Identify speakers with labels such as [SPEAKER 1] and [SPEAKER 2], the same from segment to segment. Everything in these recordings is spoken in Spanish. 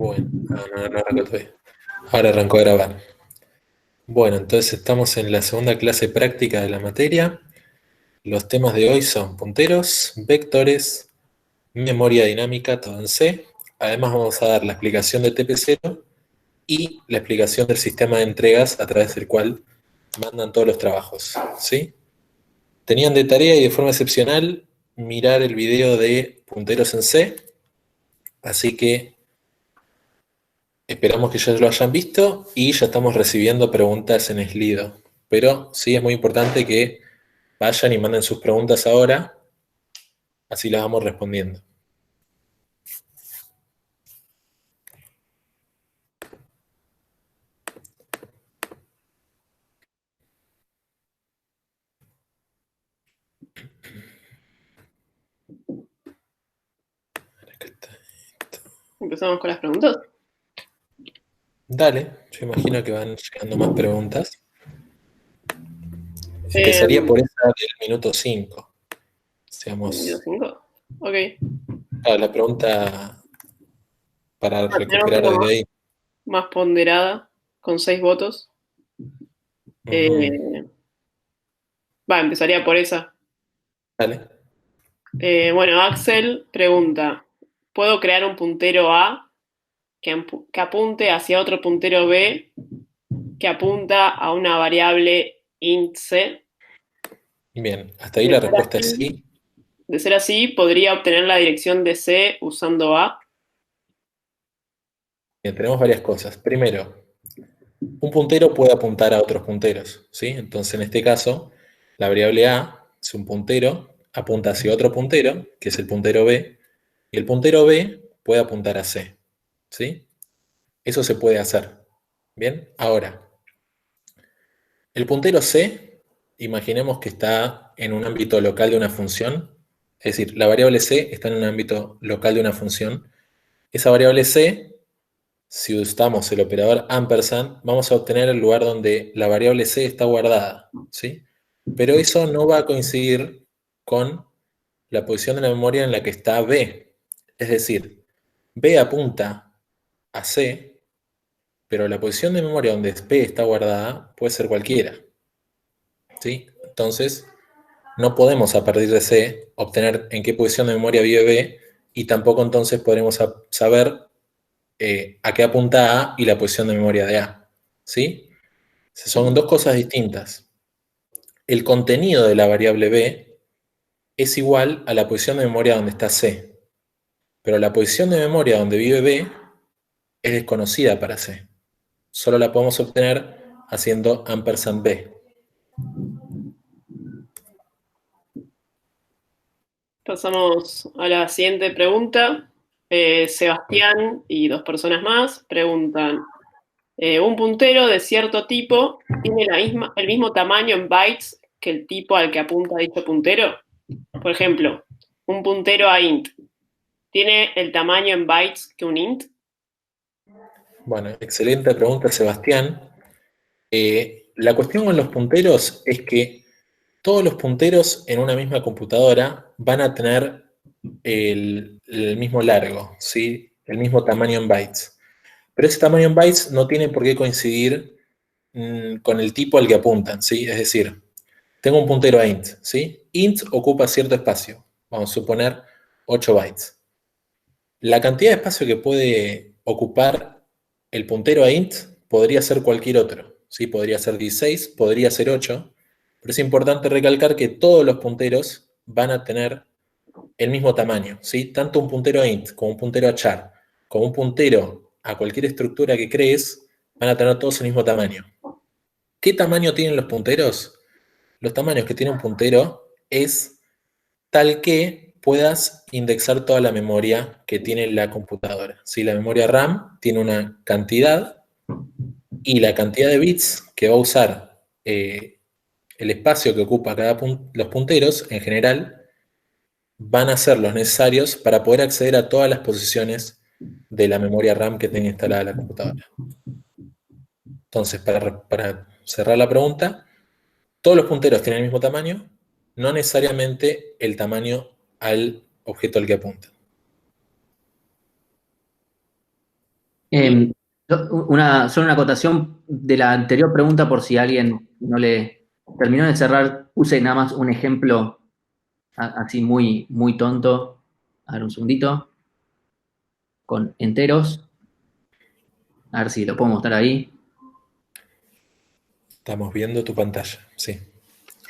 [SPEAKER 1] Bueno, no arrancó todavía. Ahora arrancó a grabar. Bueno, entonces estamos en la segunda clase práctica de la materia. Los temas de hoy son punteros, vectores, memoria dinámica, todo en C. Además vamos a dar la explicación de TP0 y la explicación del sistema de entregas a través del cual mandan todos los trabajos. ¿Sí? Tenían de tarea y de forma excepcional mirar el video de punteros en C, así que esperamos que ya lo hayan visto y ya estamos recibiendo preguntas en Slido. Pero sí es muy importante que vayan y manden sus preguntas ahora, así las vamos respondiendo.
[SPEAKER 2] Empezamos con las preguntas.
[SPEAKER 1] Dale, yo imagino que van llegando más preguntas.
[SPEAKER 2] Eh,
[SPEAKER 1] Empezaría por esa del minuto 5.
[SPEAKER 2] ¿Video
[SPEAKER 1] Seamos.
[SPEAKER 2] 5? Ok.
[SPEAKER 1] La pregunta para
[SPEAKER 2] Tenemos
[SPEAKER 1] recuperar
[SPEAKER 2] una
[SPEAKER 1] desde ahí.
[SPEAKER 2] más ponderada, con 6 votos.
[SPEAKER 1] Ujú.
[SPEAKER 2] Empezaría por esa.
[SPEAKER 1] Dale.
[SPEAKER 2] Bueno, Axel pregunta, ¿puedo crear un puntero A que apunte hacia otro puntero B que apunta a una variable int C?
[SPEAKER 1] Bien, hasta ahí
[SPEAKER 2] De
[SPEAKER 1] la
[SPEAKER 2] ser
[SPEAKER 1] respuesta es
[SPEAKER 2] así,
[SPEAKER 1] sí.
[SPEAKER 2] de ser así, podría obtener la dirección de C usando A.
[SPEAKER 1] Bien, tenemos varias cosas. Primero, un puntero puede apuntar a otros punteros, ¿sí? Entonces, en este caso, la variable A es un puntero, apunta hacia otro puntero, que es el puntero B, y el puntero B puede apuntar a C, ¿sí? Eso se puede hacer. Bien, ahora, el puntero C, imaginemos que está en un ámbito local de una función, es decir, la variable C está en un ámbito local de una función. Esa variable C, si usamos el operador ampersand, vamos a obtener el lugar donde la variable C está guardada, ¿sí? Pero eso no va a coincidir con la posición de la memoria en la que está B. Es decir, B apunta a C, pero la posición de memoria donde B está guardada puede ser cualquiera, ¿sí? Entonces, no podemos a partir de C obtener en qué posición de memoria vive B y tampoco entonces podremos saber a qué apunta A y la posición de memoria de A. ¿Sí? Son dos cosas distintas. El contenido de la variable B es igual a la posición de memoria donde está C, pero la posición de memoria donde vive B es desconocida para C. Solo la podemos obtener haciendo ampersand B.
[SPEAKER 2] Pasamos a la siguiente pregunta. Sebastián y 2 personas más preguntan, un puntero de cierto tipo tiene el mismo tamaño en bytes que el tipo al que apunta dicho puntero. Por ejemplo, un puntero a int tiene el tamaño en bytes que un int.
[SPEAKER 1] Bueno, excelente pregunta, Sebastián. La cuestión con los punteros es que todos los punteros en una misma computadora van a tener el mismo largo, ¿sí? El mismo tamaño en bytes. Pero ese tamaño en bytes no tiene por qué coincidir con el tipo al que apuntan, ¿sí? Es decir, tengo un puntero a int, ¿sí? Int ocupa cierto espacio, vamos a suponer 8 bytes. La cantidad de espacio que puede ocupar el puntero a int podría ser cualquier otro, ¿sí? Podría ser 16, podría ser 8, pero es importante recalcar que todos los punteros van a tener el mismo tamaño, ¿sí? Tanto un puntero a int como un puntero a char, como un puntero a cualquier estructura que crees, van a tener todos el mismo tamaño. ¿Qué tamaño tienen los punteros? Los tamaños que tiene un puntero es tal que puedas indexar toda la memoria que tiene la computadora. Si la memoria RAM tiene una cantidad y la cantidad de bits que va a usar el espacio que ocupa los punteros en general van a ser los necesarios para poder acceder a todas las posiciones de la memoria RAM que tenga instalada la computadora. Entonces, para cerrar la pregunta, todos los punteros tienen el mismo tamaño, no necesariamente el tamaño al objeto al que apuntan.
[SPEAKER 3] Em, solo una acotación de la anterior pregunta por si alguien no le terminó de cerrar. Puse nada más un ejemplo así muy, muy tonto. A ver, un segundito. Con enteros. A ver si lo puedo mostrar ahí.
[SPEAKER 1] Estamos viendo tu pantalla, sí.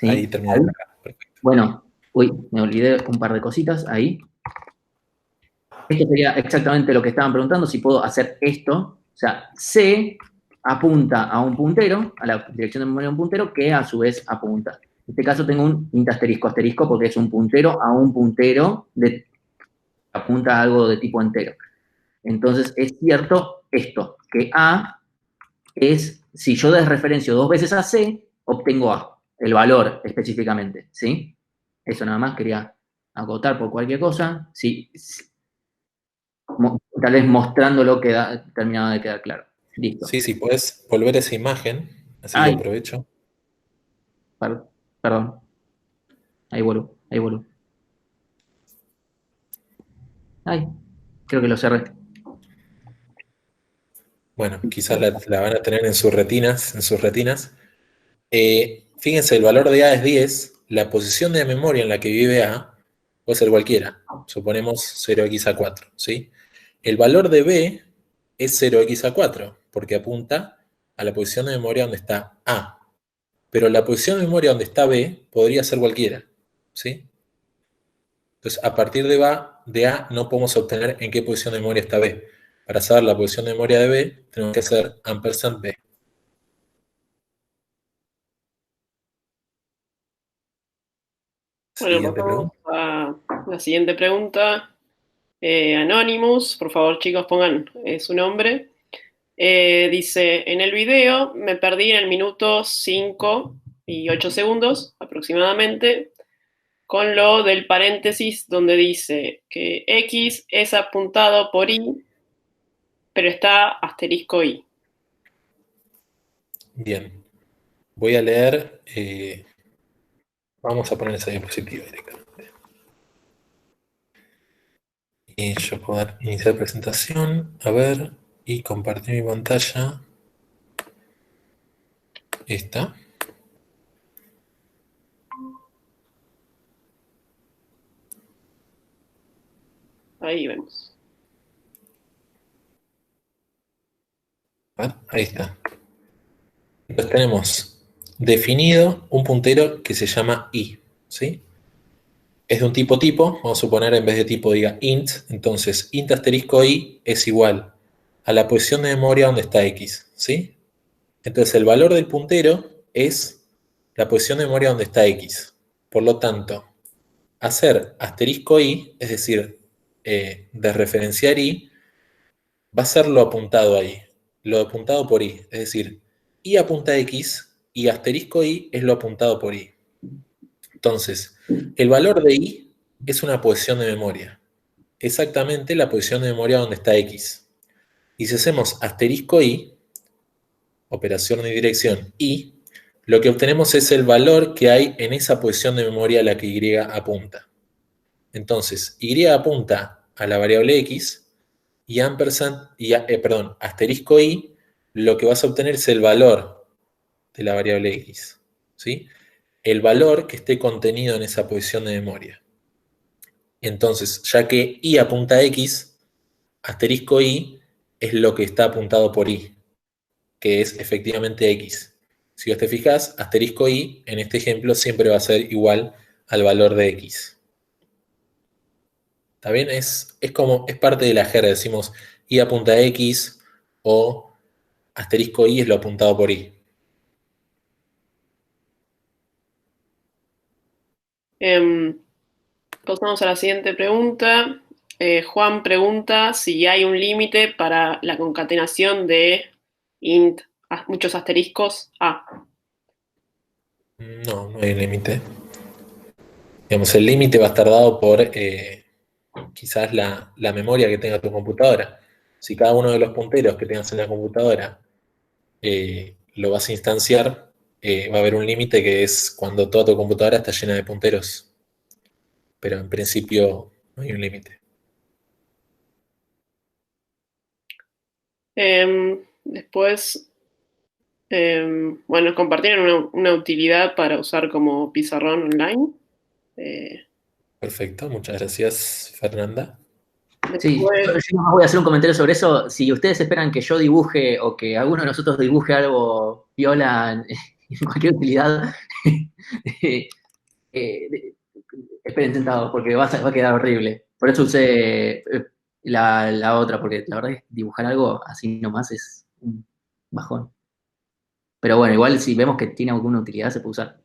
[SPEAKER 1] Ahí
[SPEAKER 3] ¿Sí?
[SPEAKER 1] termina
[SPEAKER 3] Ahí.
[SPEAKER 1] de cargar. Perfecto.
[SPEAKER 3] Bueno, uy, me olvidé un par de cositas ahí. Esto sería exactamente lo que estaban preguntando, si puedo hacer esto. O sea, C apunta a un puntero, a la dirección de memoria de un puntero, que a su vez apunta. En este caso tengo un int asterisco asterisco porque es un puntero a un puntero de apunta a algo de tipo entero. Entonces es cierto esto, que A es, si yo desreferencio dos veces a C, obtengo A, el valor específicamente, ¿sí? Eso nada más quería acotar por cualquier cosa. Sí, tal vez mostrándolo terminaba de quedar claro. Listo.
[SPEAKER 1] Sí, sí, puedes volver a esa imagen, así lo
[SPEAKER 3] Ay,
[SPEAKER 1] aprovecho.
[SPEAKER 3] perdón. Ahí vuelvo, ahí vuelvo. Ay, creo que lo cerré.
[SPEAKER 1] Bueno, quizás la van a tener en sus retinas, fíjense, el valor de A es 10, la posición de memoria en la que vive A puede ser cualquiera, suponemos 0x a 4, ¿sí? El valor de B es 0x a 4, porque apunta a la posición de memoria donde está A, pero la posición de memoria donde está B podría ser cualquiera, ¿sí? Entonces, a partir de A no podemos obtener en qué posición de memoria está B. Para saber la posición de memoria de B, tenemos que hacer ampersand B.
[SPEAKER 2] Bueno,
[SPEAKER 1] Siguiente
[SPEAKER 2] pasamos
[SPEAKER 1] pregunta.
[SPEAKER 2] a la siguiente pregunta. Anonymous, por favor, chicos, pongan su nombre. Dice, en el video me perdí en el minuto 5 y 8 segundos aproximadamente con lo del paréntesis donde dice que X es apuntado por Y, pero está asterisco Y.
[SPEAKER 1] Bien, voy a leer, vamos a poner esa diapositiva directamente. Y yo puedo dar iniciar presentación, a ver, y compartir mi pantalla. Esta.
[SPEAKER 2] Ahí vemos.
[SPEAKER 1] A ver, ahí está. Entonces tenemos definido un puntero que se llama i, ¿sí? Es de un tipo, vamos a suponer en vez de tipo diga int, entonces int asterisco i es igual a la posición de memoria donde está x, ¿sí? Entonces el valor del puntero es la posición de memoria donde está x. Por lo tanto, hacer asterisco i, es decir, desreferenciar i, va a ser lo apuntado ahí, lo apuntado por i, es decir, i apunta a x y asterisco i es lo apuntado por i. Entonces, el valor de i es una posición de memoria, exactamente la posición de memoria donde está x. Y si hacemos asterisco i, operación de dirección i, lo que obtenemos es el valor que hay en esa posición de memoria a la que y apunta. Entonces, y apunta a la variable x y ampersand, asterisco i, lo que vas a obtener es el valor de la variable x, ¿sí? El valor que esté contenido en esa posición de memoria. Entonces, ya que i apunta a x, asterisco i es lo que está apuntado por i, que es efectivamente x. Si vos te fijas, asterisco i en este ejemplo siempre va a ser igual al valor de x. ¿Está bien? Es parte de la jerga, decimos i apunta a x o asterisco i es lo apuntado por i.
[SPEAKER 2] Pasamos a la siguiente pregunta. Juan pregunta si hay un límite para la concatenación de int, muchos asteriscos A.
[SPEAKER 1] No, no hay límite. Digamos, el límite va a estar dado por quizás la memoria que tenga tu computadora. Si cada uno de los punteros que tengas en la computadora lo vas a instanciar, va a haber un límite que es cuando toda tu computadora está llena de punteros. Pero en principio no hay un límite.
[SPEAKER 2] Después, bueno, compartieron una utilidad para usar como pizarrón online.
[SPEAKER 1] Perfecto, muchas gracias, Fernanda.
[SPEAKER 3] Sí, yo
[SPEAKER 2] Después,
[SPEAKER 3] nomás voy a hacer un comentario sobre eso. Si ustedes esperan que yo dibuje o que alguno de nosotros dibuje algo viola en cualquier utilidad, eh, esperen sentados porque va a quedar horrible. Por eso usé la otra, porque la verdad es que dibujar algo así nomás es un bajón. Pero bueno, igual si vemos que tiene alguna utilidad se puede usar.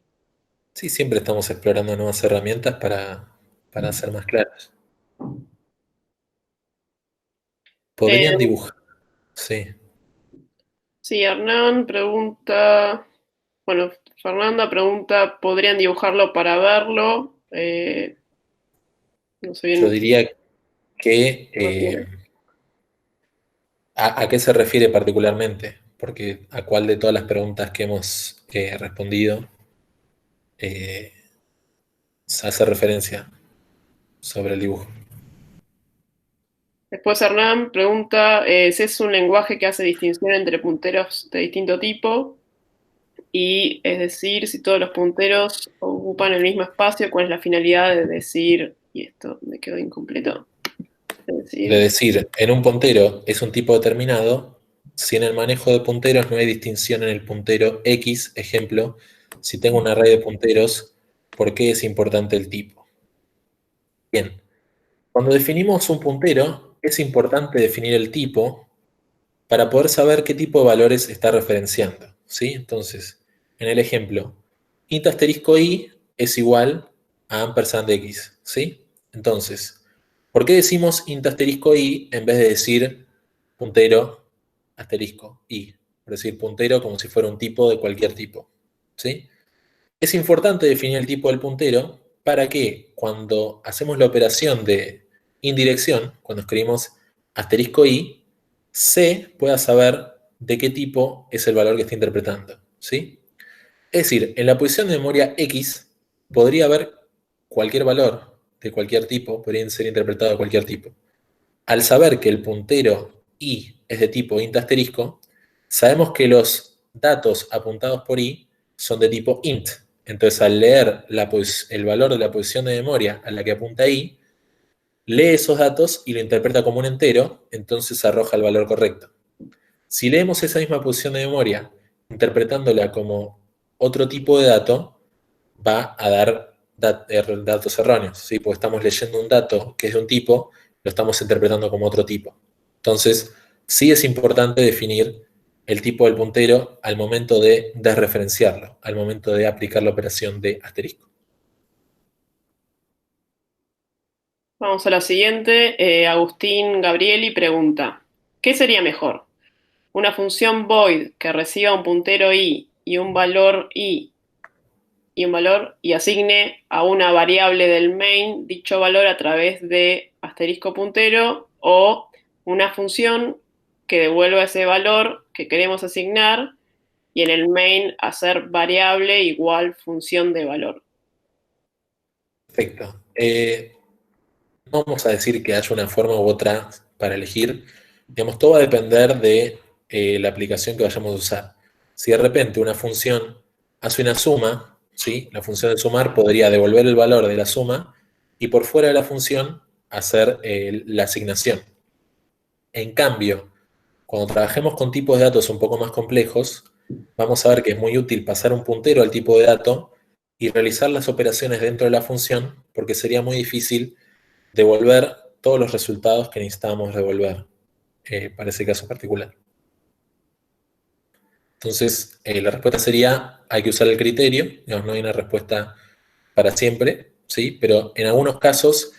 [SPEAKER 1] Sí, siempre estamos explorando nuevas herramientas para hacer más claras. Podrían
[SPEAKER 2] eh,
[SPEAKER 1] dibujar, sí.
[SPEAKER 2] sí, Hernán pregunta, bueno, Fernanda pregunta, ¿podrían dibujarlo para verlo? No sé
[SPEAKER 1] Yo
[SPEAKER 2] bien,
[SPEAKER 1] diría que
[SPEAKER 2] refiere.
[SPEAKER 1] ¿a qué se refiere particularmente? Porque a cuál de todas las preguntas que hemos respondido eh, se hace referencia sobre el dibujo.
[SPEAKER 2] Después Hernán pregunta si es un lenguaje que hace distinción entre punteros de distinto tipo y es decir, si todos los punteros ocupan el mismo espacio, ¿cuál es la finalidad de decir, y esto me quedó incompleto, es
[SPEAKER 1] De
[SPEAKER 2] decir,
[SPEAKER 1] decir, en un puntero es un tipo determinado, si en el manejo de punteros no hay distinción en el puntero X, ejemplo, si tengo un array de punteros, ¿por qué es importante el tipo? Bien, cuando definimos un puntero, es importante definir el tipo para poder saber qué tipo de valores está referenciando, ¿sí? Entonces, en el ejemplo, int asterisco i es igual a ampersand x, ¿sí? Entonces, ¿por qué decimos int asterisco i en vez de decir puntero asterisco i? Por decir puntero como si fuera un tipo de cualquier tipo, ¿sí? Es importante definir el tipo del puntero para que cuando hacemos la operación de indirección, cuando escribimos asterisco i, C pueda saber de qué tipo es el valor que está interpretando, ¿sí? Es decir, en la posición de memoria X podría haber cualquier valor de cualquier tipo, podrían ser interpretados de cualquier tipo. Al saber que el puntero i es de tipo int asterisco, sabemos que los datos apuntados por i son de tipo int. Entonces, al leer el valor de la posición de memoria a la que apunta i, lee esos datos y lo interpreta como un entero, entonces arroja el valor correcto. Si leemos esa misma posición de memoria, interpretándola como otro tipo de dato, va a dar datos erróneos, ¿sí? Porque estamos leyendo un dato que es de un tipo, lo estamos interpretando como otro tipo. Entonces, sí es importante definir el tipo del puntero al momento de desreferenciarlo, al momento de aplicar la operación de asterisco.
[SPEAKER 2] vamos a la siguiente, Agustín Gabrieli pregunta, ¿qué sería mejor? ¿Una función void que reciba un puntero i y un valor i y un valor y asigne a una variable del main dicho valor a través de asterisco puntero o una función que devuelva ese valor que queremos asignar y en el main hacer variable igual función de valor?
[SPEAKER 1] Perfecto. No vamos a decir que haya una forma u otra para elegir. Digamos, todo va a depender de la aplicación que vayamos a usar. Si de repente una función hace una suma, ¿sí? La función de sumar podría devolver el valor de la suma y por fuera de la función hacer la asignación. En cambio, cuando trabajemos con tipos de datos un poco más complejos, vamos a ver que es muy útil pasar un puntero al tipo de dato y realizar las operaciones dentro de la función, porque sería muy difícil devolver todos los resultados que necesitábamos devolver para ese caso particular. Entonces, la respuesta sería, hay que usar el criterio, digamos, no hay una respuesta para siempre, ¿sí? Pero en algunos casos,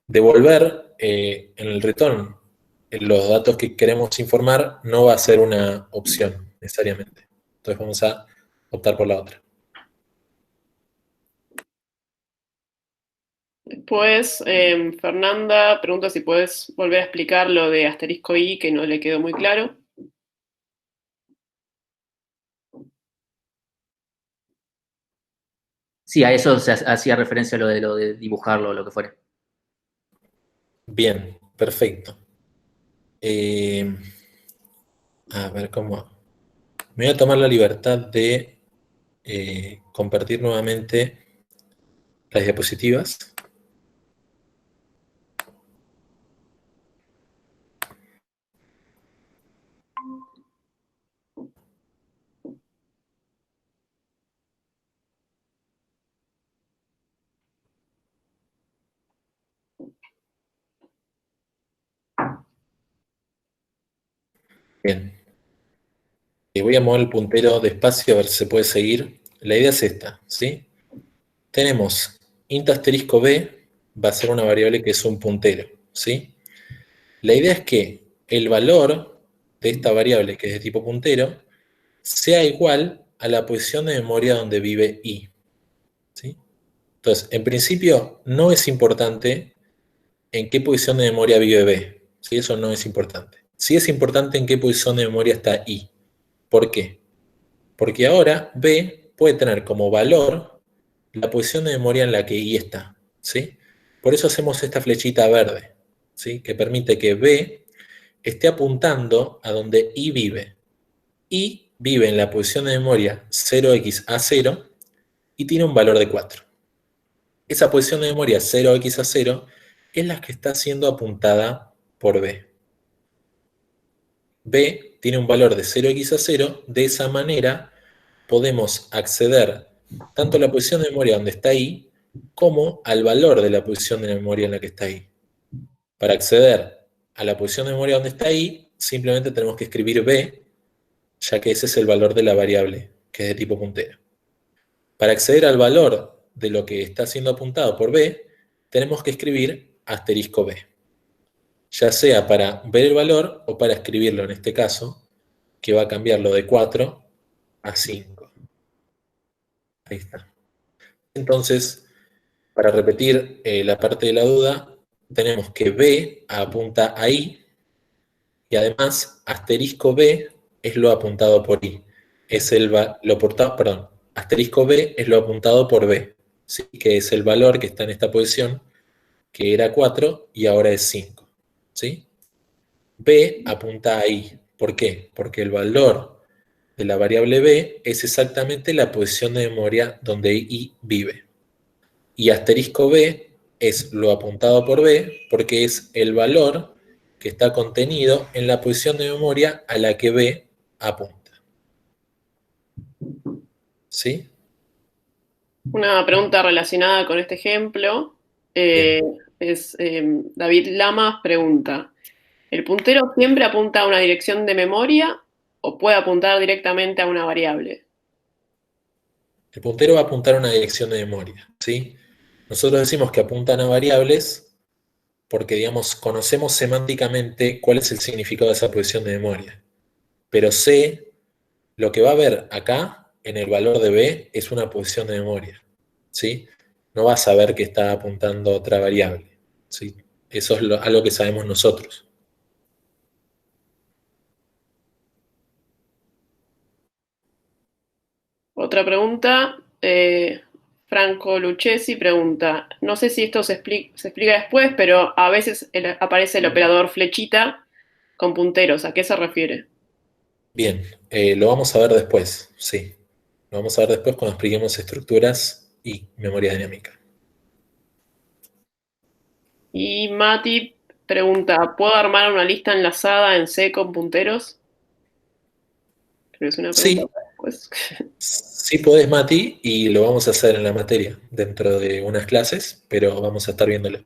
[SPEAKER 1] devolver en el return los datos que queremos informar no va a ser una opción necesariamente. Entonces vamos a optar por la otra.
[SPEAKER 2] Después, Fernanda pregunta si puedes volver a explicar lo de asterisco i, que no le quedó muy claro.
[SPEAKER 3] Sí, a eso se hacía referencia lo de dibujarlo o lo que fuera.
[SPEAKER 1] Bien, perfecto. Eh, A ver cómo. Me voy a tomar la libertad de compartir nuevamente las diapositivas. Bien. Voy a mover el puntero despacio a ver si se puede seguir. La idea es esta, ¿sí? Tenemos int asterisco b, va a ser una variable que es un puntero, ¿sí? La idea es que el valor de esta variable, que es de tipo puntero, sea igual a la posición de memoria donde vive i, ¿sí? Entonces, en principio, no es importante en qué posición de memoria vive b, ¿sí? Eso no es importante. Sí es importante en qué posición de memoria está i. ¿Por qué? Porque ahora b puede tener como valor la posición de memoria en la que i está, ¿sí? Por eso hacemos esta flechita verde, ¿sí? Que permite que b esté apuntando a donde i vive. I vive en la posición de memoria 0xA0 y tiene un valor de 4. Esa posición de memoria 0xA0 es la que está siendo apuntada por b. b tiene un valor de 0xA0, de esa manera podemos acceder tanto a la posición de memoria donde está i, como al valor de la posición de memoria en la que está i. Para acceder a la posición de memoria donde está i, simplemente tenemos que escribir b, ya que ese es el valor de la variable, que es de tipo puntero. Para acceder al valor de lo que está siendo apuntado por b, tenemos que escribir asterisco b, ya sea para ver el valor o para escribirlo en este caso, que va a cambiarlo de 4 a 5. Ahí está. Entonces, para repetir la parte de la duda, tenemos que b apunta a i, y además asterisco b es lo apuntado por i. Es asterisco b es lo apuntado por b, ¿sí? Que es el valor que está en esta posición, que era 4 y ahora es 5. ¿Sí? B apunta a i. ¿Por qué? Porque el valor de la variable b es exactamente la posición de memoria donde i vive. Y asterisco b es lo apuntado por b porque es el valor que está contenido en la posición de memoria a la que b apunta. ¿Sí?
[SPEAKER 2] Una pregunta relacionada con este ejemplo David Lamas pregunta, ¿el puntero siempre apunta a una dirección de memoria o puede apuntar directamente a una variable?
[SPEAKER 1] El puntero va a apuntar a una dirección de memoria, ¿sí? Nosotros decimos que apuntan a variables porque, digamos, conocemos semánticamente cuál es el significado de esa posición de memoria. Pero C, lo que va a ver acá, en el valor de B, es una posición de memoria, ¿sí? No va a saber que está apuntando a otra variable, ¿sí? Eso es algo que sabemos nosotros.
[SPEAKER 2] Otra pregunta, Franco Lucchesi pregunta, no sé si esto se explica después, pero a veces aparece el operador flechita con punteros, ¿a qué se refiere?
[SPEAKER 1] Bien, lo vamos a ver después, sí. Lo vamos a ver después cuando expliquemos estructuras y memoria dinámica.
[SPEAKER 2] Y Mati pregunta, ¿puedo armar una lista enlazada en C con punteros? Creo que es una pregunta
[SPEAKER 1] Sí,
[SPEAKER 2] para después.
[SPEAKER 1] sí podés, Mati, y lo vamos a hacer en la materia, dentro de unas clases, pero vamos a estar viéndolo.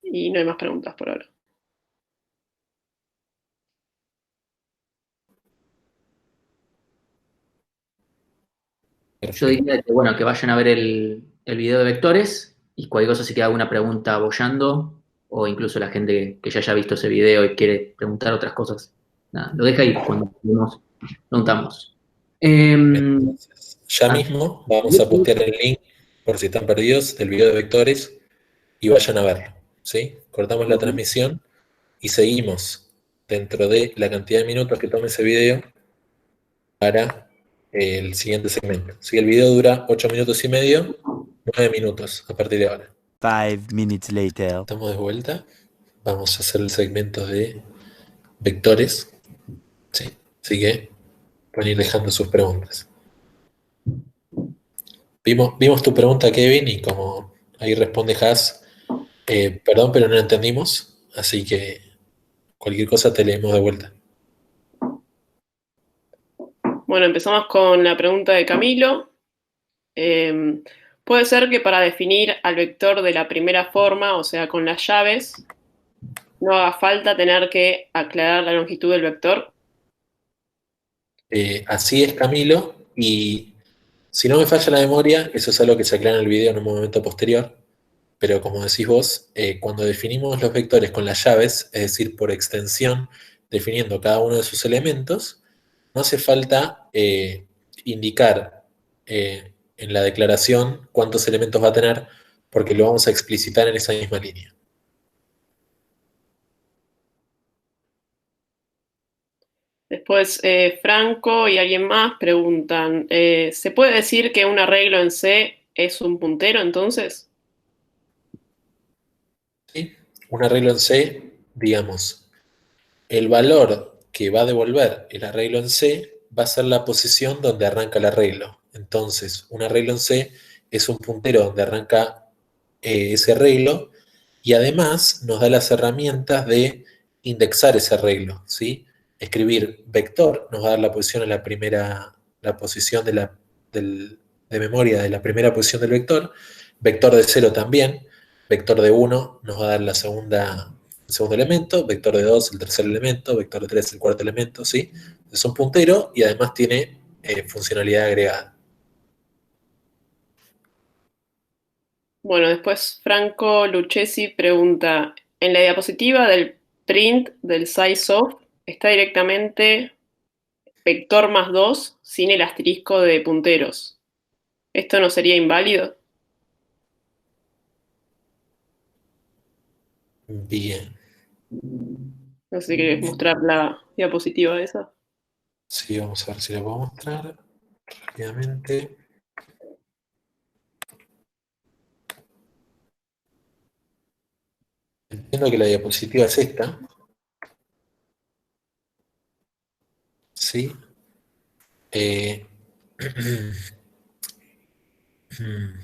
[SPEAKER 2] Y no hay más preguntas por ahora.
[SPEAKER 3] Yo diría que, bueno, que vayan a ver el video de vectores y cualquier cosa si queda alguna pregunta boyando o incluso la gente que ya haya visto ese video y quiere preguntar otras cosas, nada, lo deja ahí cuando preguntamos.
[SPEAKER 1] Entonces, ya
[SPEAKER 3] Ah,
[SPEAKER 1] mismo vamos a postear el link, por si están perdidos, del video de vectores, y vayan a verlo, ¿sí? Cortamos la transmisión y seguimos dentro de la cantidad de minutos que tome ese video para el siguiente segmento. Si el video dura 8 minutos y medio, 9 minutos a partir de ahora.
[SPEAKER 4] 5 minutes later.
[SPEAKER 1] Estamos de vuelta. vamos a hacer el segmento de vectores. ¿Sí? Así que pueden ir dejando sus preguntas. Vimos tu pregunta, Kevin, y como ahí responde Has, perdón, pero no entendimos, así que cualquier cosa te leemos de vuelta.
[SPEAKER 2] Bueno, empezamos con la pregunta de Camilo. Puede ser que para definir al vector de la primera forma, o sea, con las llaves, no haga falta tener que aclarar la longitud del vector.
[SPEAKER 1] Así es, Camilo, y si no me falla la memoria, eso es algo que se aclara en el video en un momento posterior, pero como decís vos, cuando definimos los vectores con las llaves, es decir, por extensión, definiendo cada uno de sus elementos, no hace falta indicar en la declaración cuántos elementos va a tener, porque lo vamos a explicitar en esa misma línea.
[SPEAKER 2] Después, Franco y alguien más preguntan, ¿se puede decir que un arreglo en C es un puntero entonces?
[SPEAKER 1] ¿Sí? Un arreglo en C, digamos, el valor que va a devolver el arreglo en C va a ser la posición donde arranca el arreglo. Entonces, un arreglo en C es un puntero donde arranca ese arreglo y además nos da las herramientas de indexar ese arreglo, ¿sí? Escribir vector nos va a dar la posición en la primera, la posición de memoria de la primera posición del vector, vector de 0 también, vector de 1 nos va a dar el segundo elemento, vector de 2 el tercer elemento, vector de 3 el cuarto elemento, ¿sí? Es un puntero y además tiene funcionalidad agregada.
[SPEAKER 2] Bueno, después Franco Lucchesi pregunta, ¿en la diapositiva del print del sizeof está directamente vector más 2 sin el asterisco de punteros? ¿Esto no sería inválido?
[SPEAKER 1] Bien.
[SPEAKER 2] No sé si querés mostrar la diapositiva esa.
[SPEAKER 1] Sí, vamos a ver si la puedo mostrar rápidamente. Entiendo que la diapositiva es esta. ¿Sí? Eh,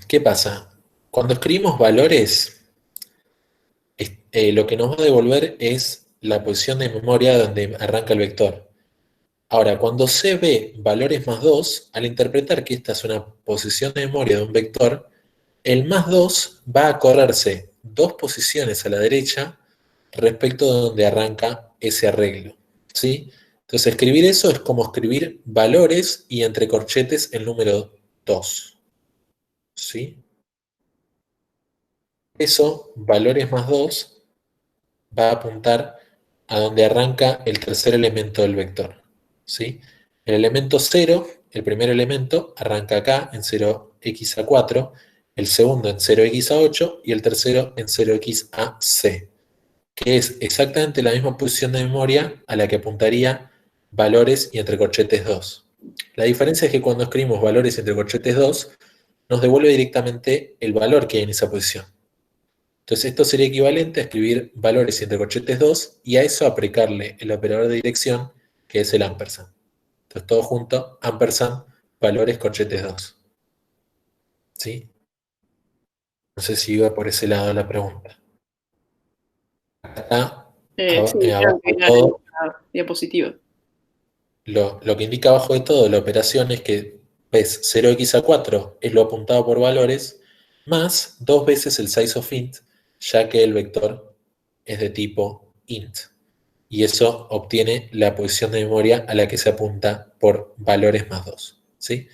[SPEAKER 1] ¿Qué pasa? Cuando escribimos valores, lo que nos va a devolver es la posición de memoria donde arranca el vector. Ahora, cuando se ve valores más 2, al interpretar que esta es una posición de memoria de un vector, el más 2 va a correrse 2 posiciones a la derecha respecto de donde arranca ese arreglo. ¿Sí? Entonces, escribir eso es como escribir valores y entre corchetes el número 2. ¿Sí? Eso, valores más 2, va a apuntar a donde arranca el tercer elemento del vector. ¿Sí? El elemento 0, el primer elemento, arranca acá en 0x a 4, el segundo en 0x a 8 y el tercero en 0x a c, que es exactamente la misma posición de memoria a la que apuntaría valores y entre corchetes 2. La diferencia es que cuando escribimos valores entre corchetes 2, nos devuelve directamente el valor que hay en esa posición. Entonces esto sería equivalente a escribir valores entre corchetes 2 y a eso aplicarle el operador de dirección que es el ampersand. Entonces todo junto, ampersand, valores corchetes 2. ¿Sí? No sé si iba por ese lado la pregunta. Acá,
[SPEAKER 2] Sí, creo
[SPEAKER 1] abajo
[SPEAKER 2] que
[SPEAKER 1] de
[SPEAKER 2] era en
[SPEAKER 1] todo,
[SPEAKER 2] la diapositiva.
[SPEAKER 1] lo que indica abajo de todo la operación es que ves 0x a 4 es lo apuntado por valores, más 2 veces el size of int, ya que el vector es de tipo int. Y eso obtiene la posición de memoria a la que se apunta por valores más 2. ¿Sí?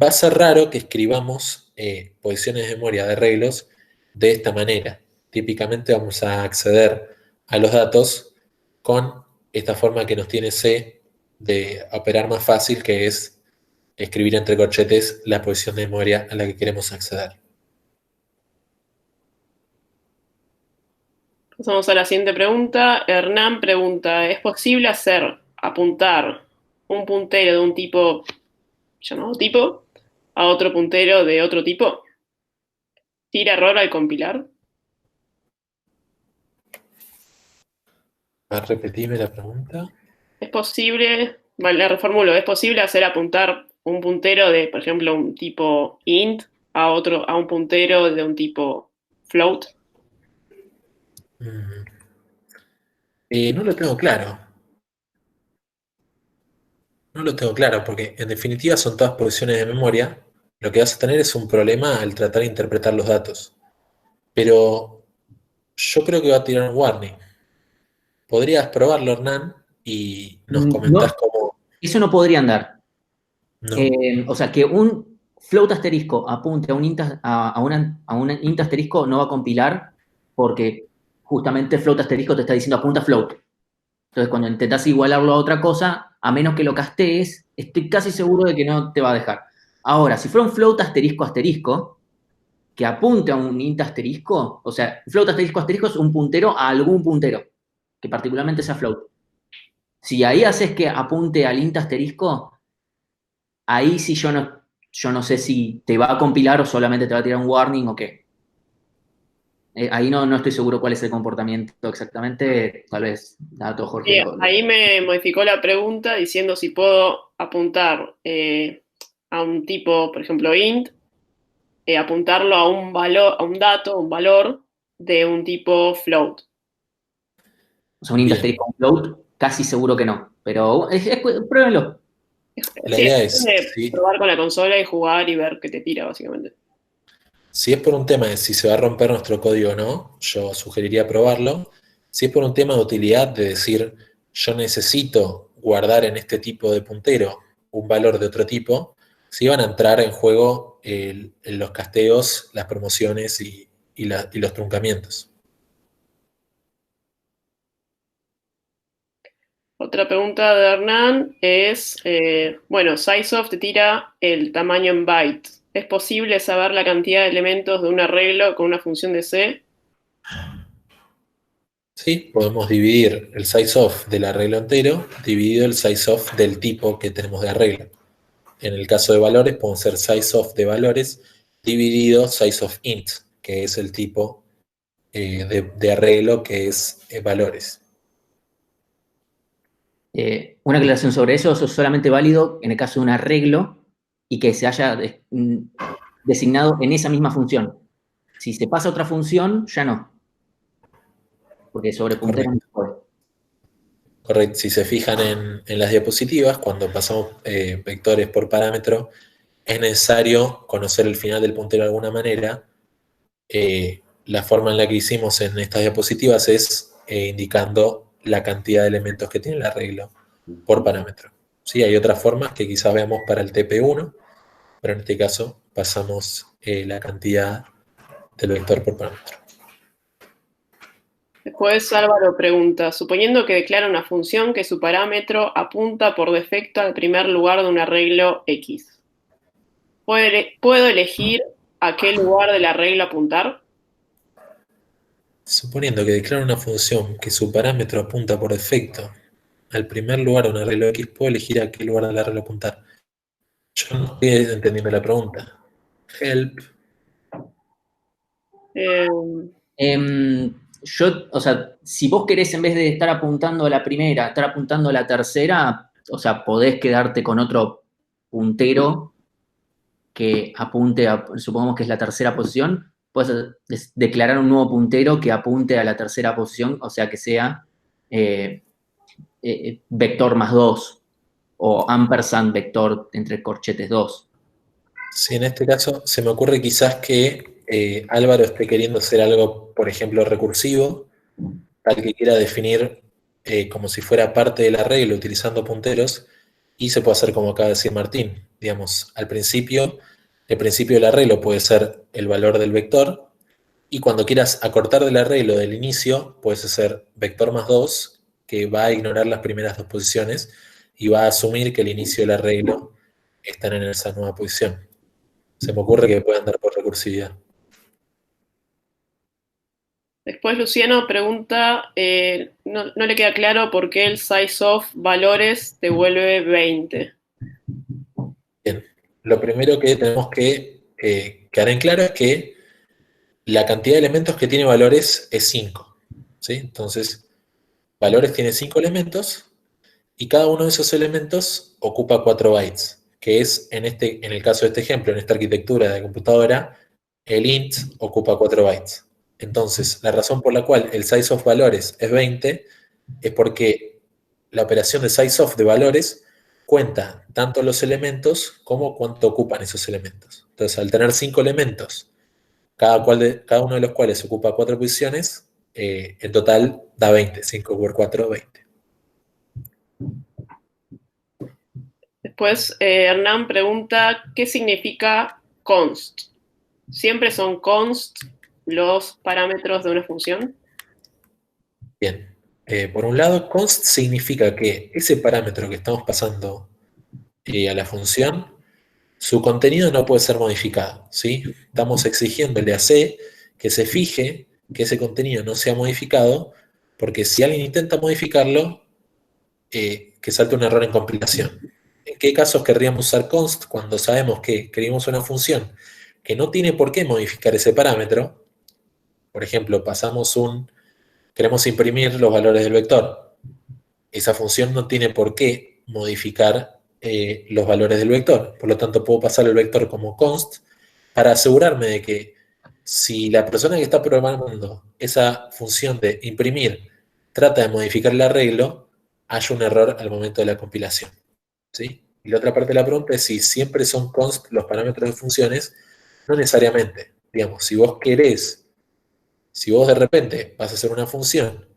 [SPEAKER 1] Va a ser raro que escribamos posiciones de memoria de arreglos de esta manera. Típicamente vamos a acceder a los datos con esta forma que nos tiene C de operar más fácil, que es escribir entre corchetes la posición de memoria a la que queremos acceder.
[SPEAKER 2] Pasamos a la siguiente pregunta. Hernán pregunta, ¿es posible apuntar un puntero de un tipo llamado tipo a otro puntero de otro tipo? ¿Tira error al compilar?
[SPEAKER 1] Repetime la pregunta.
[SPEAKER 2] Es posible, vale, la reformulo, es posible hacer apuntar un puntero de, por ejemplo, un tipo int a un puntero de un tipo float.
[SPEAKER 1] Mm, no lo tengo claro. No lo tengo claro, porque en definitiva son todas posiciones de memoria. Lo que vas a tener es un problema al tratar de interpretar los datos. Pero yo creo que va a tirar un warning. Podrías probarlo, Hernán, y nos comentás
[SPEAKER 3] No,
[SPEAKER 1] cómo.
[SPEAKER 3] eso no podría andar.
[SPEAKER 1] No.
[SPEAKER 3] O sea, que un float asterisco apunte a un a un int asterisco no va a compilar porque justamente float asterisco te está diciendo apunta a float. Entonces, cuando intentas igualarlo a otra cosa, a menos que lo castees, estoy casi seguro de que no te va a dejar. Ahora, si fuera un float asterisco asterisco, que apunte a un int asterisco, o sea, float asterisco asterisco es un puntero a algún puntero, que particularmente sea float. Si ahí haces que apunte al int asterisco, ahí sí yo no sé si te va a compilar o solamente te va a tirar un warning o qué. Ahí no estoy seguro cuál es el comportamiento exactamente. Tal vez dato Jorge
[SPEAKER 2] Sí, ahí me modificó la pregunta diciendo si puedo apuntar a un tipo, por ejemplo, int, apuntarlo a un valor, a un dato, un valor de un tipo float.
[SPEAKER 3] O sea, un int
[SPEAKER 1] Bien.
[SPEAKER 3] asterisco un float, casi seguro que no. Pero pruébenlo.
[SPEAKER 1] La
[SPEAKER 2] Sí, es
[SPEAKER 1] idea
[SPEAKER 2] cuestión
[SPEAKER 1] es,
[SPEAKER 2] de probar con la consola y jugar y ver qué te tira, básicamente.
[SPEAKER 1] si es por un tema de si se va a romper nuestro código o no, yo sugeriría probarlo. Si es por un tema de utilidad, de decir, yo necesito guardar en este tipo de puntero un valor de otro tipo, sí van a entrar en juego los casteos, las promociones y los truncamientos.
[SPEAKER 2] Otra pregunta de Hernán es, bueno, SizeOf te tira el tamaño en bytes. ¿Es posible saber la cantidad de elementos de un arreglo con una función de C?
[SPEAKER 1] Sí, podemos dividir el size-off del arreglo entero dividido el size-off del tipo que tenemos de arreglo. En el caso de valores, podemos ser size-off de valores dividido size-off int, que es el tipo de arreglo que es valores.
[SPEAKER 3] Una aclaración sobre eso es solamente válido en el caso de un arreglo y que se haya designado en esa misma función. Si se pasa a otra función, ya no. Porque sobre puntero no
[SPEAKER 1] Correcto.
[SPEAKER 3] se puede.
[SPEAKER 1] Correcto. Si se fijan en las diapositivas, cuando pasamos vectores por parámetro, es necesario conocer el final del puntero de alguna manera. La forma en la que hicimos en estas diapositivas es indicando la cantidad de elementos que tiene el arreglo por parámetro. ¿Sí? Hay otras formas que quizás veamos para el TP1, pero en este caso pasamos la cantidad del vector por parámetro.
[SPEAKER 2] Después Álvaro pregunta, suponiendo que declara una función que su parámetro apunta por defecto al primer lugar de un arreglo X, ¿puedo elegir a qué lugar del arreglo apuntar?
[SPEAKER 1] Suponiendo que declaro una función que su parámetro apunta por defecto al primer lugar de un arreglo X, puedo elegir a qué lugar del arreglo apuntar. Yo no estoy entendiendo la pregunta. Help.
[SPEAKER 2] Eh,
[SPEAKER 3] O sea, si vos querés en vez de estar apuntando a la primera, estar apuntando a la tercera, o sea, podés quedarte con otro puntero que apunte a, supongamos que es la tercera posición, puedes declarar un nuevo puntero que apunte a la tercera posición, o sea, que sea eh, vector más 2 o ampersand vector entre corchetes 2.
[SPEAKER 1] Sí, en este caso se me ocurre quizás que Álvaro esté queriendo hacer algo, por ejemplo, recursivo, tal que quiera definir como si fuera parte del arreglo utilizando punteros, y se puede hacer como acaba de decir Martín. Digamos, al principio, el principio del arreglo puede ser el valor del vector, y cuando quieras acortar del arreglo del inicio, puedes hacer vector más 2, que va a ignorar las primeras dos posiciones y va a asumir que el inicio del arreglo está en esa nueva posición. Se me ocurre que puede andar por recursividad.
[SPEAKER 2] Después Luciano pregunta, no le queda claro por qué el sizeOf valores devuelve 20.
[SPEAKER 1] Bien, lo primero que tenemos que quedar en claro es que la cantidad de elementos que tiene valores es 5. ¿Sí? Entonces, valores tiene 5 elementos y cada uno de esos elementos ocupa 4 bytes, que es, en el caso de este ejemplo, en esta arquitectura de computadora, el int ocupa 4 bytes. Entonces, la razón por la cual el size of valores es 20 es porque la operación de size of de valores cuenta tanto los elementos como cuánto ocupan esos elementos. Entonces, al tener 5 elementos, cada uno de los cuales ocupa 4 posiciones, en total da 20. 5 por 4, 20.
[SPEAKER 2] Después, Hernán pregunta, ¿qué significa const? ¿Siempre son const los parámetros de una función?
[SPEAKER 1] Bien. Por un lado, const significa que ese parámetro que estamos pasando a la función, su contenido no puede ser modificado, ¿sí? Estamos exigiéndole a C que se fije que ese contenido no sea modificado, porque si alguien intenta modificarlo, que salte un error en compilación. ¿En qué casos querríamos usar const? Cuando sabemos que escribimos una función que no tiene por qué modificar ese parámetro. Por ejemplo, queremos imprimir los valores del vector. Esa función no tiene por qué modificar los valores del vector. Por lo tanto, puedo pasar el vector como const para asegurarme de que si la persona que está programando esa función de imprimir trata de modificar el arreglo, haya un error al momento de la compilación. ¿Sí? Y la otra parte de la pregunta es si siempre son const los parámetros de funciones. No necesariamente. Digamos, si vos de repente vas a hacer una función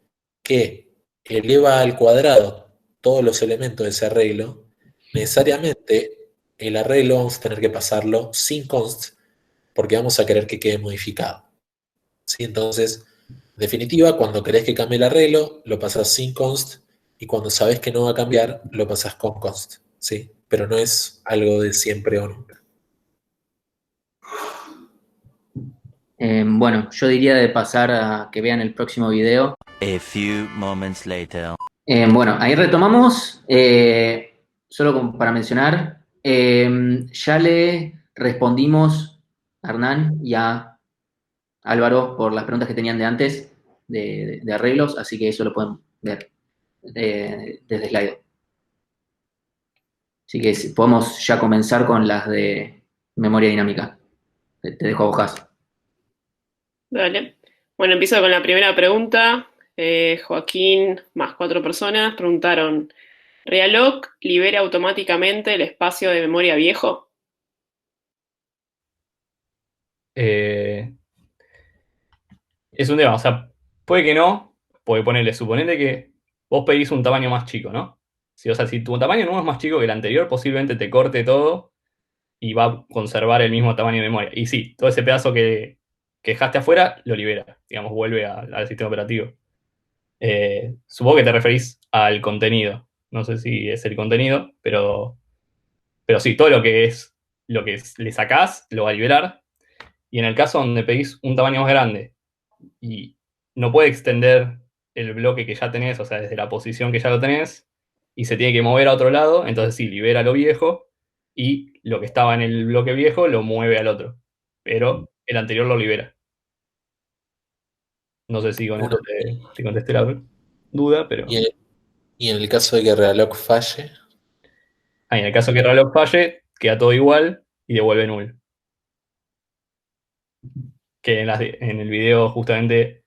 [SPEAKER 1] que eleva al cuadrado todos los elementos de ese arreglo, necesariamente el arreglo vamos a tener que pasarlo sin const porque vamos a querer que quede modificado. ¿Sí? Entonces, en definitiva, cuando querés que cambie el arreglo, lo pasas sin const y cuando sabes que no va a cambiar, lo pasas con const. ¿Sí? Pero no es algo de siempre o nunca.
[SPEAKER 3] Bueno, yo diría de pasar a que vean el próximo video.
[SPEAKER 4] A few moments later.
[SPEAKER 3] Bueno, ahí retomamos. Solo para mencionar, ya le respondimos a Hernán y a Álvaro por las preguntas que tenían de antes de arreglos, así que eso lo pueden ver desde Slido. Así que podemos ya comenzar con las de memoria dinámica. Te dejo a vos.
[SPEAKER 2] Dale. Bueno, empiezo con la primera pregunta. Joaquín más 4 personas preguntaron, ¿Realloc libera automáticamente el espacio de memoria viejo?
[SPEAKER 5] Es un tema, o sea, puede que no, puede ponerle, suponete que vos pedís un tamaño más chico, ¿no? Si, o sea, si tu tamaño nuevo es más chico que el anterior, posiblemente te corte todo y va a conservar el mismo tamaño de memoria. Y sí, todo ese pedazo que dejaste afuera lo libera, digamos, vuelve al sistema operativo. Supongo que te referís al contenido. No sé si es el contenido, pero sí, todo lo que le sacás lo va a liberar. Y en el caso donde pedís un tamaño más grande y no puede extender el bloque que ya tenés, o sea, desde la posición que ya lo tenés, y se tiene que mover a otro lado, entonces sí, libera lo viejo y lo que estaba en el bloque viejo lo mueve al otro. Pero el anterior lo libera. No sé si con esto te contesté la duda, pero...
[SPEAKER 1] Y en el caso de que Realloc falle.
[SPEAKER 5] En el caso que Realloc falle, queda todo igual y devuelve null. Que en el video justamente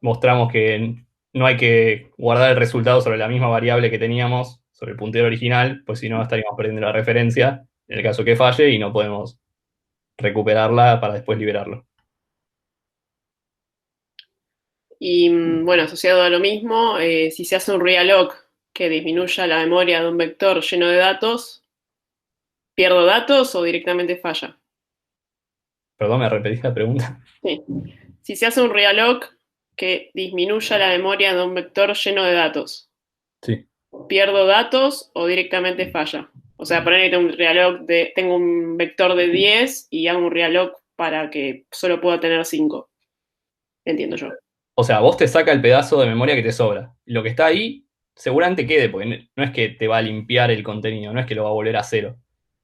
[SPEAKER 5] mostramos que no hay que guardar el resultado sobre la misma variable que teníamos, sobre el puntero original, pues si no estaríamos perdiendo la referencia en el caso que falle y no podemos recuperarla para después liberarlo.
[SPEAKER 2] Y bueno, asociado a lo mismo, si se hace un realloc que disminuya la memoria de un vector lleno de datos, ¿pierdo datos o directamente falla?
[SPEAKER 5] Perdón, ¿me repetís la pregunta?
[SPEAKER 2] Sí. Si se hace un realloc que disminuya la memoria de un vector lleno de datos,
[SPEAKER 5] Sí.
[SPEAKER 2] ¿pierdo datos o directamente falla? O sea, poner un realloc tengo un vector de 10 y hago un realloc para que solo pueda tener 5. Entiendo yo.
[SPEAKER 5] O sea, vos te saca el pedazo de memoria que te sobra. Lo que está ahí seguramente quede, porque no es que te va a limpiar el contenido, no es que lo va a volver a cero.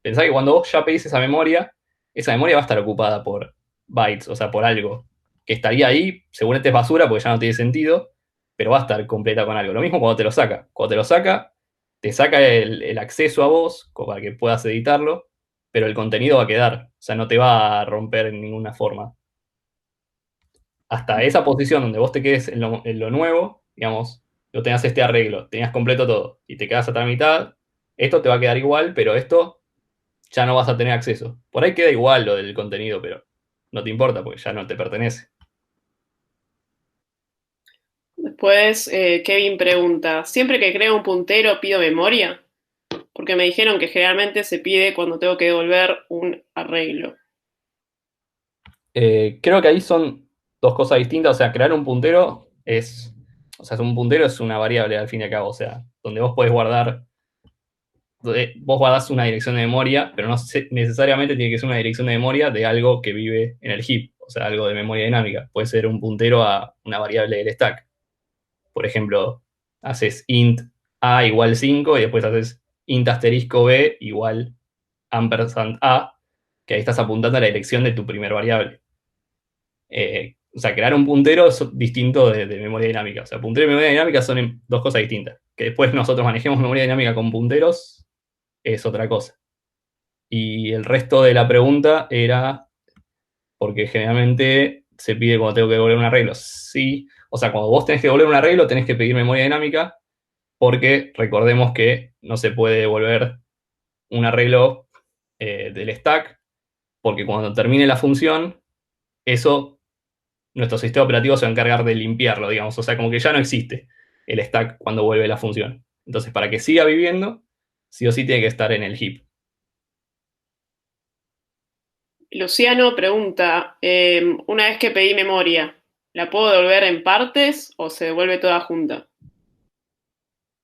[SPEAKER 5] Pensá que cuando vos ya pedís esa memoria va a estar ocupada por bytes, o sea, por algo que estaría ahí, seguramente es basura porque ya no tiene sentido, pero va a estar completa con algo. Lo mismo cuando te lo saca. Cuando te lo saca, te saca el acceso a vos para que puedas editarlo, pero el contenido va a quedar. O sea, no te va a romper en ninguna forma. Hasta esa posición donde vos te quedes en lo nuevo, digamos, lo tenías este arreglo, tenías completo todo, y te quedas hasta la mitad, esto te va a quedar igual, pero esto ya no vas a tener acceso. Por ahí queda igual lo del contenido, pero no te importa porque ya no te pertenece.
[SPEAKER 2] Después, Kevin pregunta, ¿siempre que creo un puntero pido memoria? Porque me dijeron que generalmente se pide cuando tengo que devolver un arreglo.
[SPEAKER 5] Creo que ahí son dos cosas distintas. O sea, crear un puntero es. O sea, un puntero es una variable al fin y al cabo. O sea, donde vos podés guardar. Vos guardás una dirección de memoria, pero no necesariamente tiene que ser una dirección de memoria de algo que vive en el heap. O sea, algo de memoria dinámica. Puede ser un puntero a una variable del stack. Por ejemplo, haces int a igual 5 y después haces int asterisco b igual ampersand a, que ahí estás apuntando a la dirección de tu primer variable. O sea, crear un puntero es distinto de memoria dinámica. O sea, puntero y memoria dinámica son dos cosas distintas. Que después nosotros manejemos memoria dinámica con punteros es otra cosa. Y el resto de la pregunta era, porque generalmente se pide cuando tengo que devolver un arreglo. Sí, o sea, cuando vos tenés que devolver un arreglo, tenés que pedir memoria dinámica, porque recordemos que no se puede devolver un arreglo del stack, porque cuando termine la función, eso nuestro sistema operativo se va a encargar de limpiarlo, digamos. O sea, como que ya no existe el stack cuando vuelve la función. Entonces, para que siga viviendo, sí o sí tiene que estar en el heap.
[SPEAKER 2] Luciano pregunta, una vez que pedí memoria, ¿la puedo devolver en partes o se devuelve toda junta?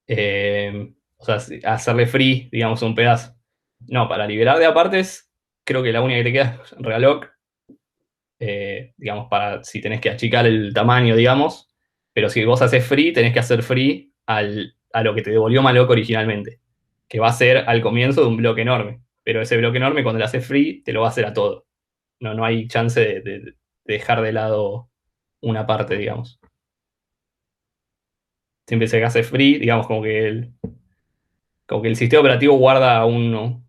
[SPEAKER 5] O sea, hacerle free, digamos, un pedazo. No, para liberar de apartes, creo que la única que te queda es realoc. Digamos, para si tenés que achicar el tamaño, digamos. Pero si vos haces free, tenés que hacer free a lo que te devolvió malloc originalmente. Que va a ser al comienzo de un bloque enorme. Pero ese bloque enorme, cuando le haces free, te lo va a hacer a todo. No hay chance de dejar de lado una parte, digamos. Siempre se hace free, digamos, como que el sistema operativo guarda unos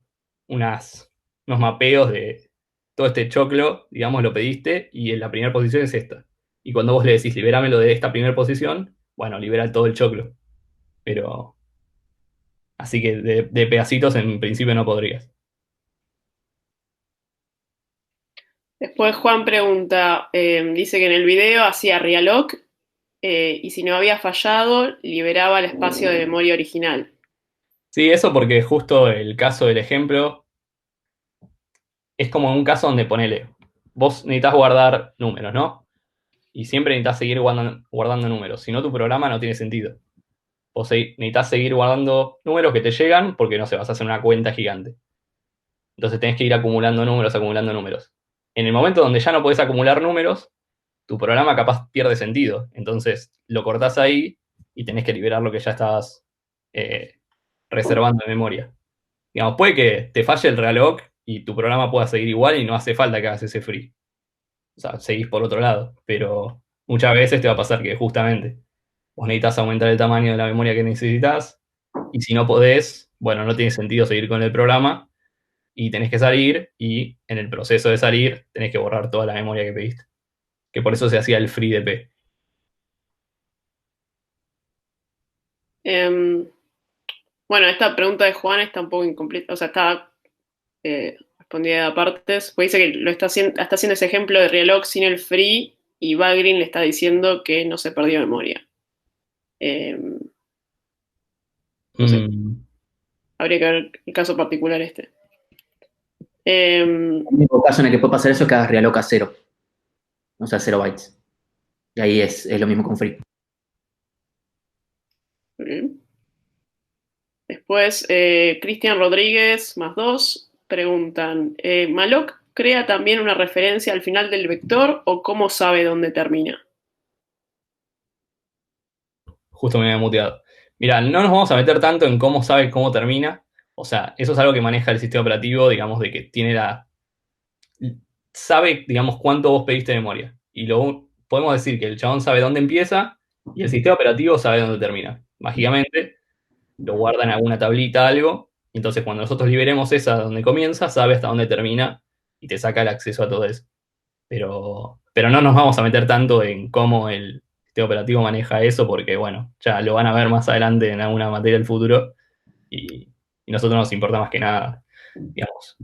[SPEAKER 5] mapeos de todo este choclo, digamos, lo pediste, y en la primera posición es esta. Y cuando vos le decís, liberámelo de esta primera posición, bueno, libera todo el choclo. Pero. Así que de pedacitos en principio no podrías.
[SPEAKER 2] Después Juan pregunta, dice que en el video hacía realoc y si no había fallado, liberaba el espacio de memoria original.
[SPEAKER 5] Sí, eso porque justo el caso del ejemplo es como un caso donde ponele, vos necesitas guardar números, ¿no? Y siempre necesitas seguir guardando números, si no tu programa no tiene sentido. Vos necesitas seguir guardando números que te llegan porque no se vas a hacer una cuenta gigante. Entonces tenés que ir acumulando números, acumulando números. En el momento donde ya no podés acumular números, tu programa capaz pierde sentido. Entonces lo cortás ahí y tenés que liberar lo que ya estabas reservando en memoria. Digamos, puede que te falle el realoc y tu programa pueda seguir igual y no hace falta que hagas ese free. O sea, seguís por otro lado. Pero muchas veces te va a pasar que justamente vos necesitas aumentar el tamaño de la memoria que necesitas y si no podés, bueno, no tiene sentido seguir con el programa y tenés que salir y en el proceso de salir tenés que borrar toda la memoria que pediste. Que por eso se hacía el free DP.
[SPEAKER 2] Bueno, esta pregunta de Juan está un poco incompleta, o sea, está respondida a partes, pues dice que está haciendo ese ejemplo de realoc sin el free y Valgrind le está diciendo que no se perdió memoria. No sé, habría que ver el caso particular este.
[SPEAKER 3] El único caso en el que puede pasar eso es que hagas realoc a 0. O sea, 0 bytes. Y ahí es lo mismo con free.
[SPEAKER 2] Después, Cristian Rodríguez más 2 preguntan, ¿malloc crea también una referencia al final del vector o cómo sabe dónde termina?
[SPEAKER 5] Justo me había muteado. Mira, no nos vamos a meter tanto en cómo sabe cómo termina. O sea, eso es algo que maneja el sistema operativo, digamos, de que tiene sabe, digamos, cuánto vos pediste de memoria. Y podemos decir que el chabón sabe dónde empieza Y el sistema operativo sabe dónde termina. Mágicamente, lo guarda en alguna tablita, algo, y entonces cuando nosotros liberemos esa donde comienza, sabe hasta dónde termina y te saca el acceso a todo eso. Pero no nos vamos a meter tanto en cómo el sistema operativo maneja eso, porque bueno, ya lo van a ver más adelante en alguna materia del futuro, y nosotros nos importa más que nada, digamos,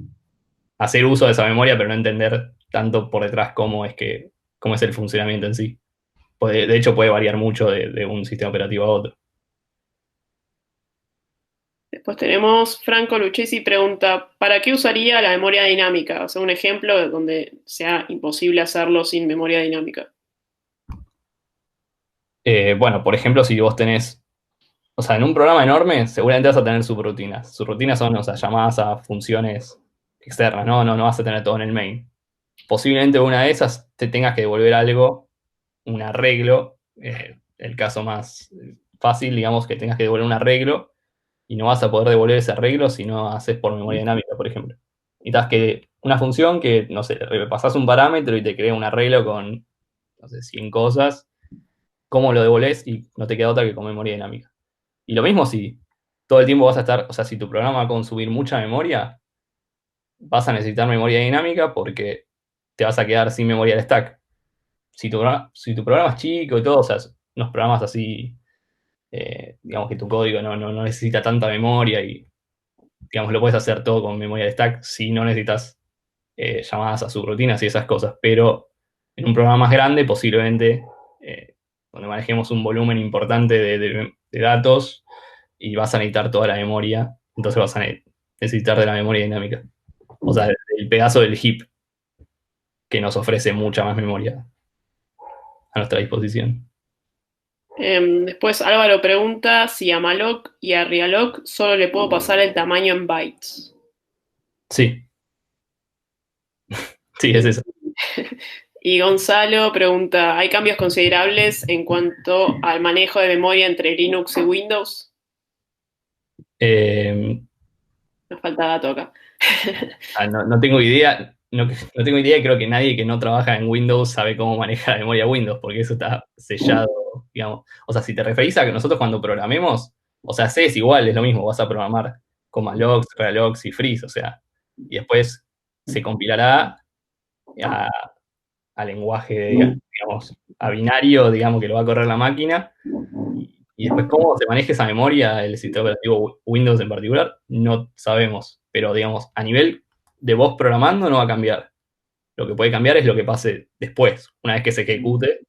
[SPEAKER 5] hacer uso de esa memoria, pero no entender tanto por detrás cómo es el funcionamiento en sí. De hecho, puede variar mucho de un sistema operativo a otro.
[SPEAKER 2] Después tenemos Franco Lucchesi pregunta, ¿para qué usaría la memoria dinámica? O sea, un ejemplo donde sea imposible hacerlo sin memoria dinámica.
[SPEAKER 5] Bueno, por ejemplo, si vos tenés, o sea, en un programa enorme, seguramente vas a tener subrutinas. Subrutinas son, o sea, llamadas a funciones externas, no vas a tener todo en el main. Posiblemente una de esas te tengas que devolver algo, un arreglo, el caso más fácil, digamos, que tengas que devolver un arreglo, y no vas a poder devolver ese arreglo si no haces por memoria dinámica, por ejemplo. Necesitas que una función que, no sé, pasás un parámetro y te crea un arreglo con, no sé, 100 cosas, ¿cómo lo devolvés? Y no te queda otra que con memoria dinámica. Y lo mismo si todo el tiempo vas a estar, o sea, si tu programa va a consumir mucha memoria, vas a necesitar memoria dinámica porque te vas a quedar sin memoria del stack. Si tu programa es chico y todo, o sea, unos programas así, digamos que tu código no necesita tanta memoria y, digamos, lo puedes hacer todo con memoria de stack si no necesitas llamadas a subrutinas y esas cosas. Pero en un programa más grande, posiblemente, donde manejemos un volumen importante de datos y vas a necesitar toda la memoria, entonces vas a necesitar de la memoria dinámica. O sea, el pedazo del heap que nos ofrece mucha más memoria a nuestra disposición.
[SPEAKER 2] Después Álvaro pregunta si a malloc y a realloc solo le puedo pasar el tamaño en bytes.
[SPEAKER 5] Sí. Sí, es eso.
[SPEAKER 2] Y Gonzalo pregunta, ¿hay cambios considerables en cuanto al manejo de memoria entre Linux y Windows? Nos falta dato acá.
[SPEAKER 5] No tengo idea, no tengo idea, y creo que nadie que no trabaja en Windows sabe cómo manejar la memoria Windows, porque eso está sellado, digamos. O sea, si te referís a que nosotros cuando programemos, o sea, C es igual, es lo mismo, vas a programar con mallocs, realocs y frees, o sea, y después se compilará a lenguaje, digamos, a binario, digamos, que lo va a correr la máquina, y después cómo se maneja esa memoria, el sistema operativo Windows en particular, no sabemos, pero digamos, a nivel de vos programando no va a cambiar. Lo que puede cambiar es lo que pase después, una vez que se ejecute,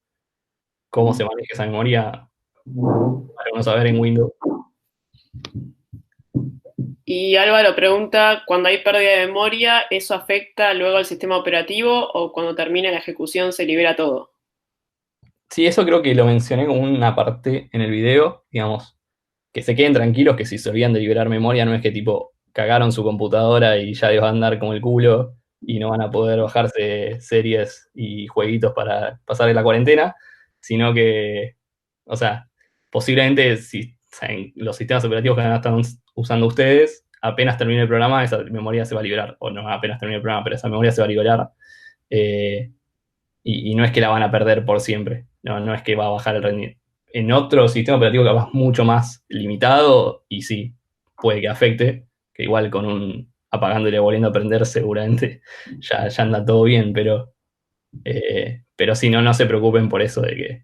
[SPEAKER 5] cómo se maneja esa memoria, para uno saber en Windows.
[SPEAKER 2] Y Álvaro pregunta, cuando hay pérdida de memoria, ¿eso afecta luego al sistema operativo o cuando termina la ejecución se libera todo?
[SPEAKER 5] Sí, eso creo que lo mencioné como una parte en el video, digamos, que se queden tranquilos que si se olvidan de liberar memoria no es que tipo cagaron su computadora y ya les va a andar como el culo y no van a poder bajarse series y jueguitos para pasar la cuarentena, sino que, o sea, posiblemente si o sea, en los sistemas operativos que están usando ustedes, apenas termine el programa, esa memoria se va a liberar, o no apenas termine el programa, pero esa memoria se va a liberar. Y no es que la van a perder por siempre, no es que va a bajar el rendimiento. En otro sistema operativo capaz mucho más limitado, y sí, puede que afecte, que igual con un apagándole y volviendo a prender seguramente ya anda todo bien, pero sí, no se preocupen por eso de que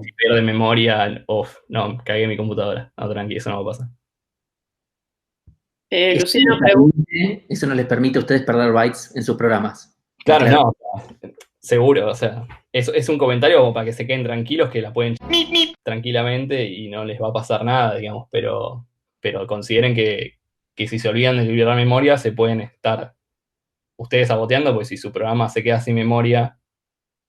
[SPEAKER 5] si pierde memoria, no, cagué mi computadora. No, tranqui, eso no va a pasar.
[SPEAKER 2] Luciano pregunta.
[SPEAKER 3] Eso no les permite a ustedes perder bytes en sus programas.
[SPEAKER 5] Claro, no, seguro, o sea, es un comentario como para que se queden tranquilos que la pueden tranquilamente y no les va a pasar nada, digamos, pero consideren que si se olvidan de liberar memoria se pueden estar ustedes saboteando, pues si su programa se queda sin memoria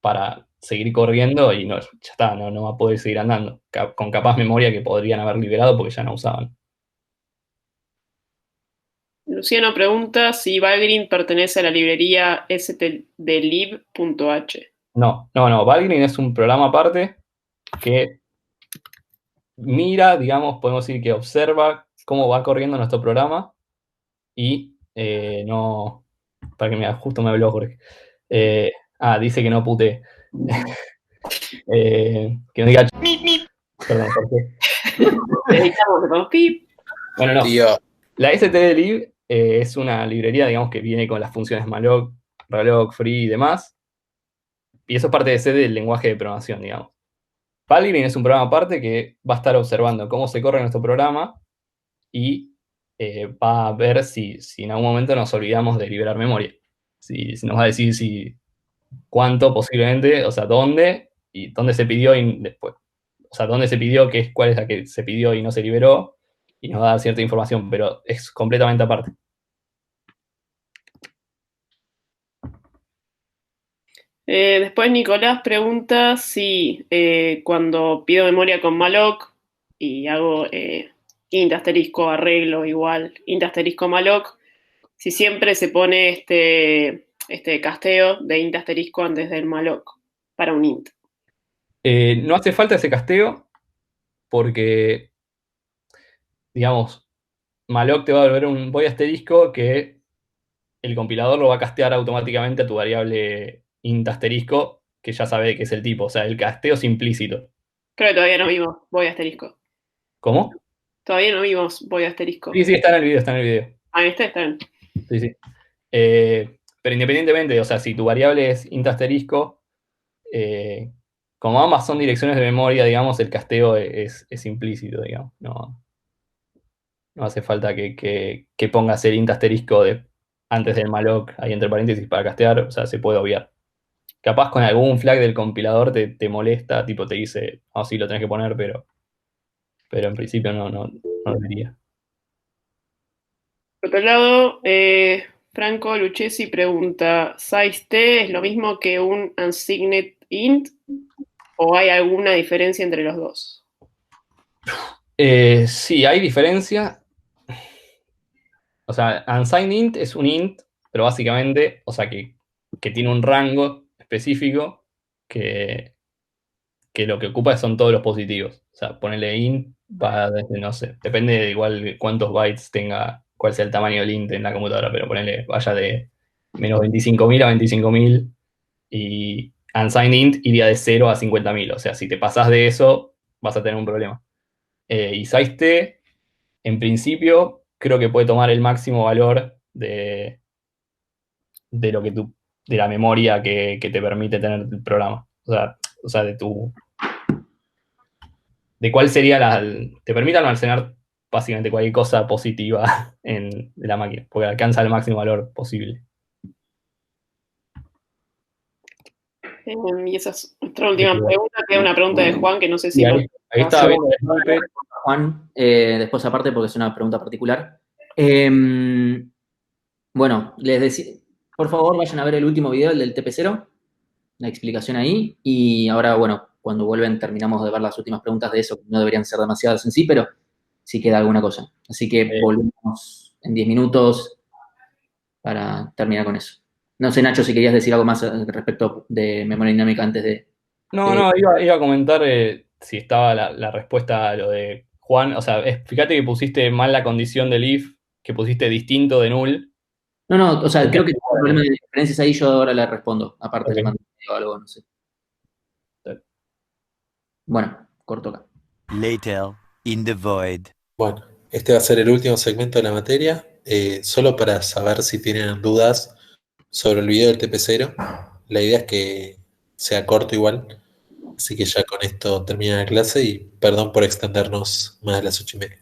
[SPEAKER 5] para seguir corriendo y no, ya está, no va a poder seguir andando, con capaz memoria que podrían haber liberado porque ya no usaban.
[SPEAKER 2] Luciano pregunta si Valgrind pertenece a la librería stdlib.h.
[SPEAKER 5] No, Valgrind es un programa aparte que mira, digamos, podemos decir que observa cómo va corriendo nuestro programa y no... Para que justo me habló Jorge. Dice que no pute. Que no diga Perdón, Jorge.
[SPEAKER 2] Dedicamos que ponemos pip.
[SPEAKER 5] Bueno, no.
[SPEAKER 1] Tío,
[SPEAKER 5] La stdlib es una librería, digamos, que viene con las funciones malloc, relloc, free y demás. Y eso es parte de C del lenguaje de programación, digamos. Valgrind es un programa aparte que va a estar observando cómo se corre nuestro programa y va a ver si en algún momento nos olvidamos de liberar memoria. Si nos va a decir cuánto posiblemente, o sea, dónde y dónde se pidió y después. O sea, dónde se pidió, cuál es la que se pidió y no se liberó, y nos va a dar cierta información, pero es completamente aparte.
[SPEAKER 2] Después Nicolás pregunta si cuando pido memoria con malloc y hago int asterisco arreglo igual int asterisco malloc, si siempre se pone este casteo de int asterisco antes del malloc para un int.
[SPEAKER 5] No hace falta ese casteo porque, digamos, malloc te va a devolver un void asterisco que el compilador lo va a castear automáticamente a tu variable int asterisco, que ya sabe que es el tipo. O sea, el casteo es implícito.
[SPEAKER 2] Creo que todavía no vimos voy asterisco.
[SPEAKER 5] ¿Cómo?
[SPEAKER 2] Todavía no vimos voy asterisco.
[SPEAKER 5] Sí, está en el video, está en el video.
[SPEAKER 2] Ah, está bien.
[SPEAKER 5] Sí, sí. Pero independientemente, o sea, si tu variable es int asterisco, como ambas son direcciones de memoria, digamos, el casteo es implícito, digamos. No hace falta que pongas el int asterisco antes del malloc ahí entre paréntesis para castear, o sea, se puede obviar. Capaz con algún flag del compilador te molesta, tipo te dice, oh, sí, lo tenés que poner, pero en principio no debería.
[SPEAKER 2] Por otro lado, Franco Lucchesi pregunta, ¿size_t es lo mismo que un unsigned int o hay alguna diferencia entre los dos?
[SPEAKER 5] Sí, hay diferencia. O sea, unsigned int es un int, pero básicamente, o sea, que tiene un rango específico que lo que ocupa son todos los positivos. O sea, ponerle int va desde, no sé, depende de igual cuántos bytes tenga, cuál sea el tamaño del int en la computadora, pero ponerle, vaya de menos 25.000 a 25.000 y unsigned int iría de 0 a 50.000. O sea, si te pasas de eso, vas a tener un problema. Y size_t, en principio, creo que puede tomar el máximo valor de lo que de la memoria que te permite tener el programa. O sea, de cuál sería te permite almacenar básicamente cualquier cosa positiva de la máquina, porque alcanza el máximo valor posible.
[SPEAKER 2] Y esa es nuestra última pregunta, que es una pregunta de Juan, que no sé si...
[SPEAKER 5] Ahí estaba viendo el snippet.
[SPEAKER 3] Juan, después aparte porque es una pregunta particular. Bueno, les decía, por favor vayan a ver el último video, el del TP0, la explicación ahí, y ahora, bueno, cuando vuelven terminamos de ver las últimas preguntas de eso, que no deberían ser demasiadas en sí, pero sí queda alguna cosa. Así que volvemos en 10 minutos para terminar con eso. No sé, Nacho, si querías decir algo más respecto de memoria dinámica antes de...
[SPEAKER 5] No, iba a comentar si estaba la respuesta a lo de Juan. O sea, fíjate que pusiste mal la condición del if, que pusiste distinto de null.
[SPEAKER 3] No, o sea, creo que tengo un problema de diferencias ahí, yo ahora le respondo. Aparte
[SPEAKER 5] Ok.
[SPEAKER 3] le mando algo, no sé. Bueno, corto acá.
[SPEAKER 4] Later, in the void.
[SPEAKER 1] bueno, este va a ser el último segmento de la materia. Solo para saber si tienen dudas sobre el video del TP0. La idea es que sea corto igual. Así que ya con esto termina la clase y perdón por extendernos más de las 8:30.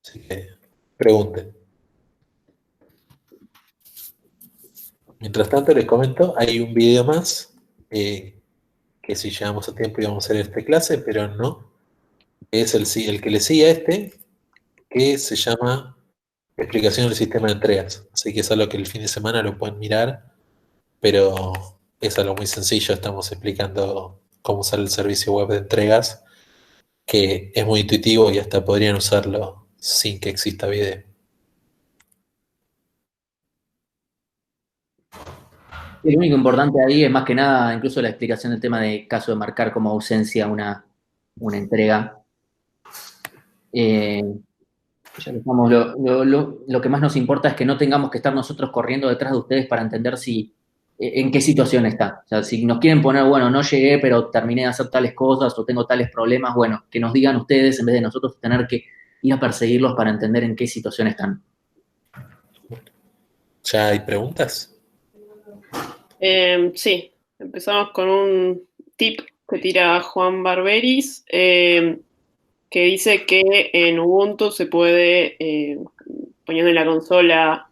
[SPEAKER 1] Así que pregunten. Mientras tanto les comento, hay un video más que si llegamos a tiempo íbamos a hacer esta clase, pero no. Es el que le sigue a este, que se llama Explicación del sistema de entregas. Así que es algo que el fin de semana lo pueden mirar, pero es algo muy sencillo. Estamos explicando cómo usar el servicio web de entregas, que es muy intuitivo y hasta podrían usarlo sin que exista video.
[SPEAKER 3] Lo único importante ahí es más que nada incluso la explicación del tema de caso de marcar como ausencia una entrega. Ya dejamos lo que más nos importa es que no tengamos que estar nosotros corriendo detrás de ustedes para entender si en qué situación está. O sea, si nos quieren poner, bueno, no llegué, pero terminé de hacer tales cosas o tengo tales problemas, bueno, que nos digan ustedes en vez de nosotros tener que ir a perseguirlos para entender en qué situación están.
[SPEAKER 1] ¿Ya hay preguntas?
[SPEAKER 2] Sí, empezamos con un tip que tira Juan Barberis, que dice que en Ubuntu se puede, poniendo en la consola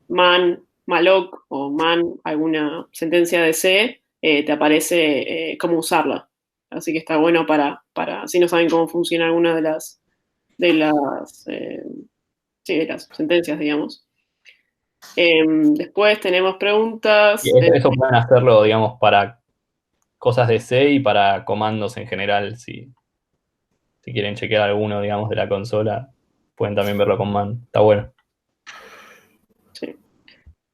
[SPEAKER 2] man, malloc o man, alguna sentencia de C, te aparece cómo usarla. Así que está bueno para si no saben cómo funciona alguna sí, de las sentencias, digamos. Después tenemos preguntas.
[SPEAKER 5] Y eso pueden hacerlo, digamos, para cosas de C y para comandos en general. Si quieren chequear alguno, digamos, de la consola, pueden también verlo con man. Está bueno.
[SPEAKER 2] Sí.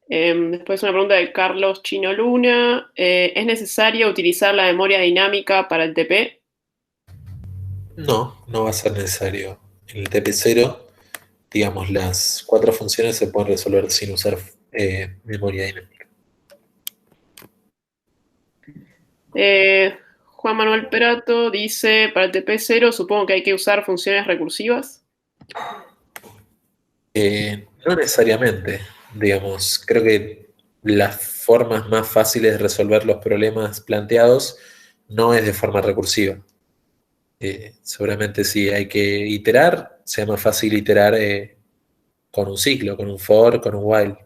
[SPEAKER 2] Después una pregunta de Carlos Chino Luna. ¿Es necesario utilizar la memoria dinámica para el TP?
[SPEAKER 1] No, no va a ser necesario. En el TP0, digamos, las 4 funciones se pueden resolver sin usar memoria dinámica.
[SPEAKER 2] Juan Manuel Perato dice, para el TP0 supongo que hay que usar funciones recursivas.
[SPEAKER 1] No necesariamente, digamos, creo que las formas más fáciles de resolver los problemas planteados no es de forma recursiva. Seguramente si hay que iterar, sea más fácil iterar con un ciclo, con un for, con un while.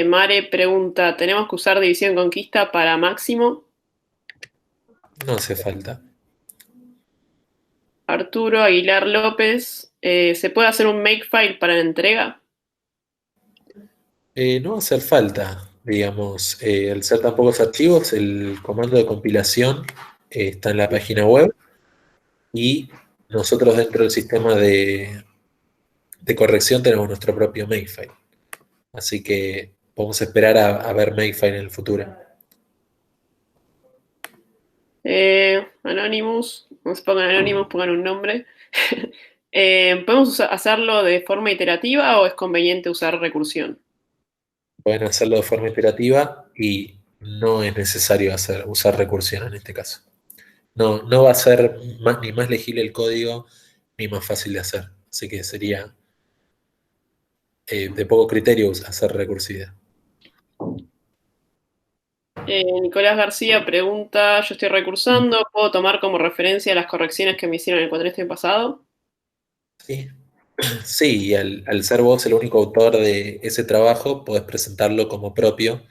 [SPEAKER 2] Mare pregunta, ¿tenemos que usar división conquista para máximo?
[SPEAKER 1] No hace falta.
[SPEAKER 2] Arturo Aguilar López, ¿se puede hacer un makefile para la entrega?
[SPEAKER 1] No va a hacer falta, digamos, al ser tan pocos archivos, el comando de compilación está en la página web y nosotros dentro del sistema de corrección tenemos nuestro propio makefile. Así que podemos esperar a ver makefile en el futuro.
[SPEAKER 2] Anonymous, no se pongan Anonymous, pongan un nombre. ¿Podemos hacerlo de forma iterativa o es conveniente usar recursión?
[SPEAKER 1] Pueden hacerlo de forma iterativa y no es necesario usar recursión en este caso. No va a ser ni más legible el código ni más fácil de hacer. Así que sería de poco criterio hacer recursiva.
[SPEAKER 2] Nicolás García pregunta, yo estoy recursando, ¿puedo tomar como referencia las correcciones que me hicieron en el cuatrimestre pasado?
[SPEAKER 1] Sí, sí, y al ser vos el único autor de ese trabajo, podés presentarlo como propio,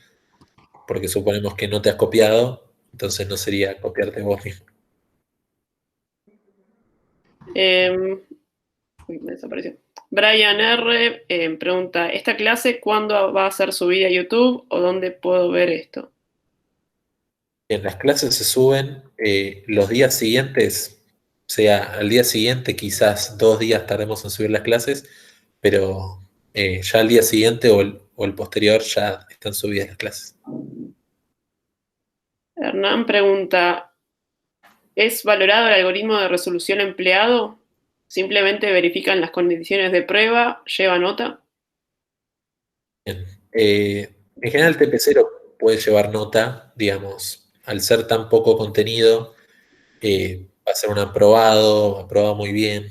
[SPEAKER 1] porque suponemos que no te has copiado, entonces no sería copiarte vos mismo.
[SPEAKER 2] Me desapareció. Brian R. Pregunta, ¿esta clase cuándo va a ser subida a YouTube o dónde puedo ver esto?
[SPEAKER 1] Bien, las clases se suben los días siguientes, o sea, al día siguiente quizás 2 días tardemos en subir las clases, pero ya al día siguiente o el posterior ya están subidas las clases.
[SPEAKER 2] Hernán pregunta, ¿es valorado el algoritmo de resolución empleado? ¿Simplemente verifican las condiciones de prueba? ¿Lleva nota?
[SPEAKER 1] Bien. En general el TP0 puede llevar nota, digamos, al ser tan poco contenido, va a ser un aprobado muy bien,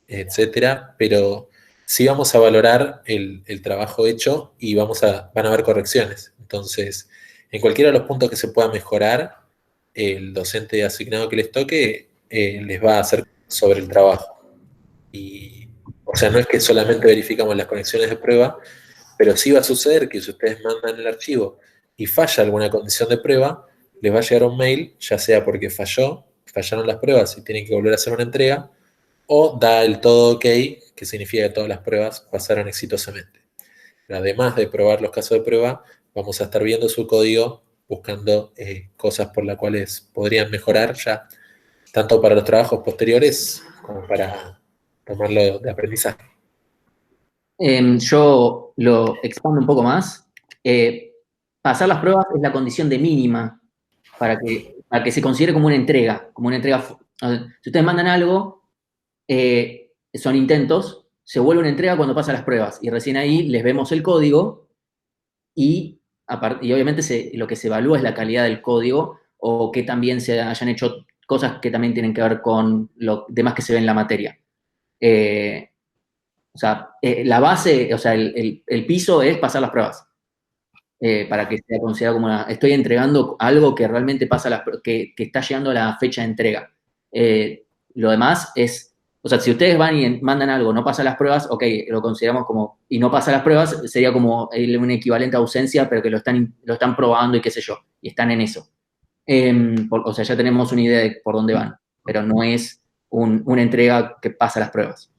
[SPEAKER 1] etcétera, pero sí vamos a valorar el trabajo hecho y van a haber correcciones. Entonces, en cualquiera de los puntos que se pueda mejorar, el docente asignado que les toque les va a hacer sobre el trabajo. Y, o sea, no es que solamente verificamos las conexiones de prueba, pero sí va a suceder que si ustedes mandan el archivo y falla alguna condición de prueba, les va a llegar un mail, ya sea porque fallaron las pruebas y tienen que volver a hacer una entrega, o da el todo ok, que significa que todas las pruebas pasaron exitosamente. Pero además de probar los casos de prueba, vamos a estar viendo su código, buscando cosas por las cuales podrían mejorar ya, tanto para los trabajos posteriores como para tomarlo de aprendizaje.
[SPEAKER 3] Yo lo expando un poco más. Pasar las pruebas es la condición de mínima para que se considere como una entrega. Si ustedes mandan algo, son intentos, se vuelve una entrega cuando pasan las pruebas. Y recién ahí les vemos el código y obviamente lo que se evalúa es la calidad del código o que también se hayan hecho cosas que también tienen que ver con lo demás que se ve en la materia. La base, el piso es pasar las pruebas. Para que sea considerado como estoy entregando algo que realmente que está llegando a la fecha de entrega. Lo demás es, si ustedes van y mandan algo, no pasa las pruebas, ok, lo consideramos como, y no pasa las pruebas, sería como un equivalente a ausencia, pero que lo están probando y qué sé yo, y están en eso. Ya tenemos una idea de por dónde van, pero no es una entrega que pasa las pruebas.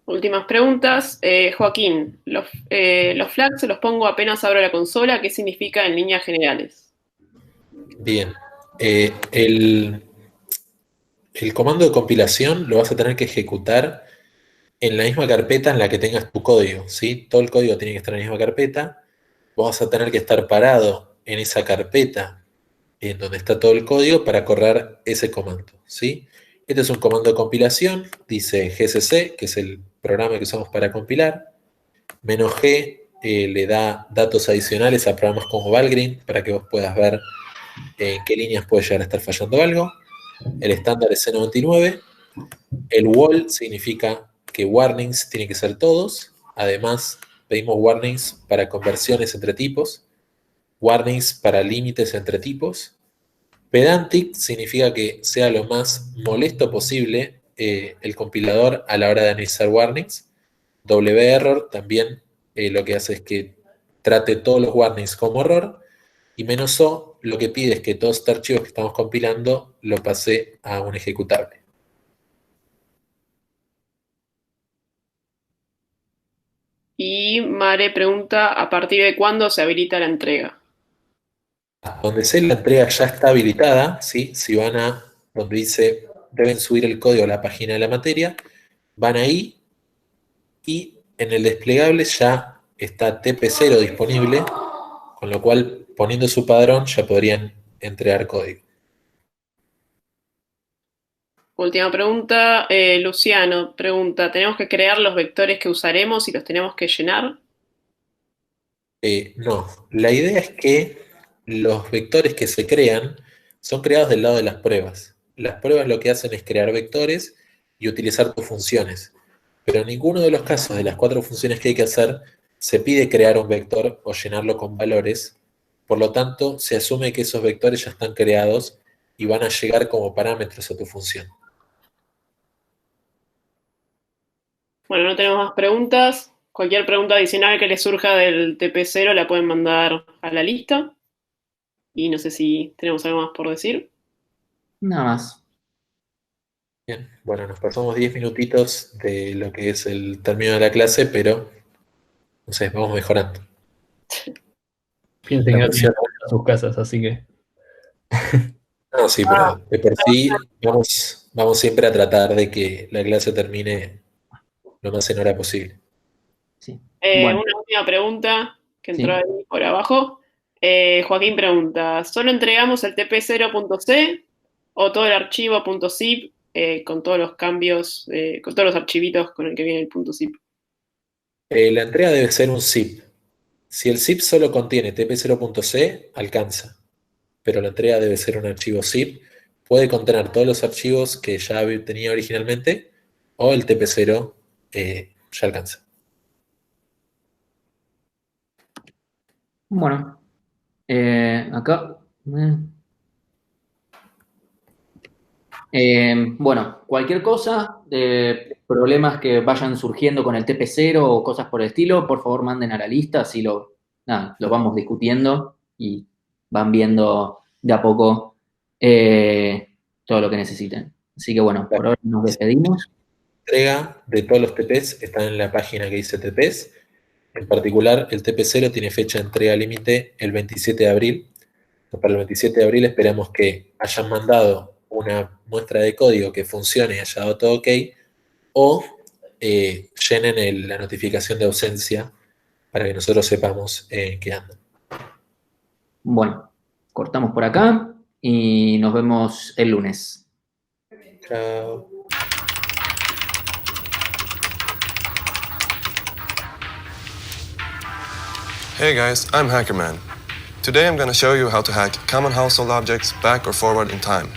[SPEAKER 2] Últimas preguntas. Joaquín, los flags los pongo apenas abro la consola. ¿Qué significa en líneas generales?
[SPEAKER 1] Bien. El comando de compilación lo vas a tener que ejecutar en la misma carpeta en la que tengas tu código, ¿sí? Todo el código tiene que estar en la misma carpeta. Vos vas a tener que estar parado en esa carpeta en donde está todo el código para correr ese comando, ¿sí? Este es un comando de compilación, dice GCC, que es el programa que usamos para compilar. "-g" le da datos adicionales a programas como Valgrind para que vos puedas ver en qué líneas puede llegar a estar fallando algo. El estándar es C99. El wall significa que warnings tienen que ser todos. Además, pedimos warnings para conversiones entre tipos, warnings para límites entre tipos. Pedantic significa que sea lo más molesto posible el compilador a la hora de analizar warnings. WError también lo que hace es que trate todos los warnings como error. Y "-o" lo que pide es que todo este archivo que estamos compilando lo pase a un ejecutable.
[SPEAKER 2] Y Mare pregunta, ¿a partir de cuándo se habilita la entrega?
[SPEAKER 1] Donde sea la entrega ya está habilitada, ¿sí? Si van a donde dice deben subir el código a la página de la materia, van ahí y en el desplegable ya está TP0 disponible, con lo cual poniendo su padrón ya podrían entregar código.
[SPEAKER 2] Última pregunta. Luciano pregunta, ¿tenemos que crear los vectores que usaremos y los tenemos que llenar?
[SPEAKER 1] No, la idea es que los vectores que se crean son creados del lado de las pruebas. Las pruebas lo que hacen es crear vectores y utilizar tus funciones. Pero en ninguno de los casos de las 4 funciones que hay que hacer se pide crear un vector o llenarlo con valores. Por lo tanto, se asume que esos vectores ya están creados y van a llegar como parámetros a tu función.
[SPEAKER 2] Bueno, no tenemos más preguntas. Cualquier pregunta adicional que les surja del TP0 la pueden mandar a la lista. Y no sé si tenemos algo más por decir.
[SPEAKER 3] Nada más.
[SPEAKER 1] Bien, bueno, nos pasamos 10 minutitos de lo que es el término de la clase, pero no sé, vamos mejorando.
[SPEAKER 5] Piensen que no tienen a sus casas, así que.
[SPEAKER 1] No, sí, pero de por sí vamos siempre a tratar de que la clase termine lo más en hora posible.
[SPEAKER 3] Sí.
[SPEAKER 2] Una última pregunta que entró ahí por abajo. Joaquín pregunta, ¿solo entregamos el TP0.c o todo el archivo .zip con todos los cambios, con todos los archivitos con el que viene el .zip?
[SPEAKER 1] La entrega debe ser un zip. Si el zip solo contiene TP0.c, alcanza. Pero la entrega debe ser un archivo zip. Puede contener todos los archivos que ya tenía originalmente o el TP0 ya alcanza.
[SPEAKER 3] Bueno, acá. Bueno, cualquier cosa, problemas que vayan surgiendo con el TP0 o cosas por el estilo, por favor manden a la lista, así lo vamos discutiendo y van viendo de a poco todo lo que necesiten. Así que bueno, por ahora nos despedimos.
[SPEAKER 1] La entrega de todos los TPs está en la página que dice TPs. En particular, el TP0 tiene fecha de entrega límite el 27 de abril. Para el 27 de abril esperamos que hayan mandado una muestra de código que funcione y haya dado todo ok, o llenen la notificación de ausencia para que nosotros sepamos qué andan.
[SPEAKER 3] Bueno, cortamos por acá y nos vemos el lunes.
[SPEAKER 1] Chao.
[SPEAKER 6] Hey guys, I'm HackerMan. Today I'm going to show you how to hack common household objects back or forward in time.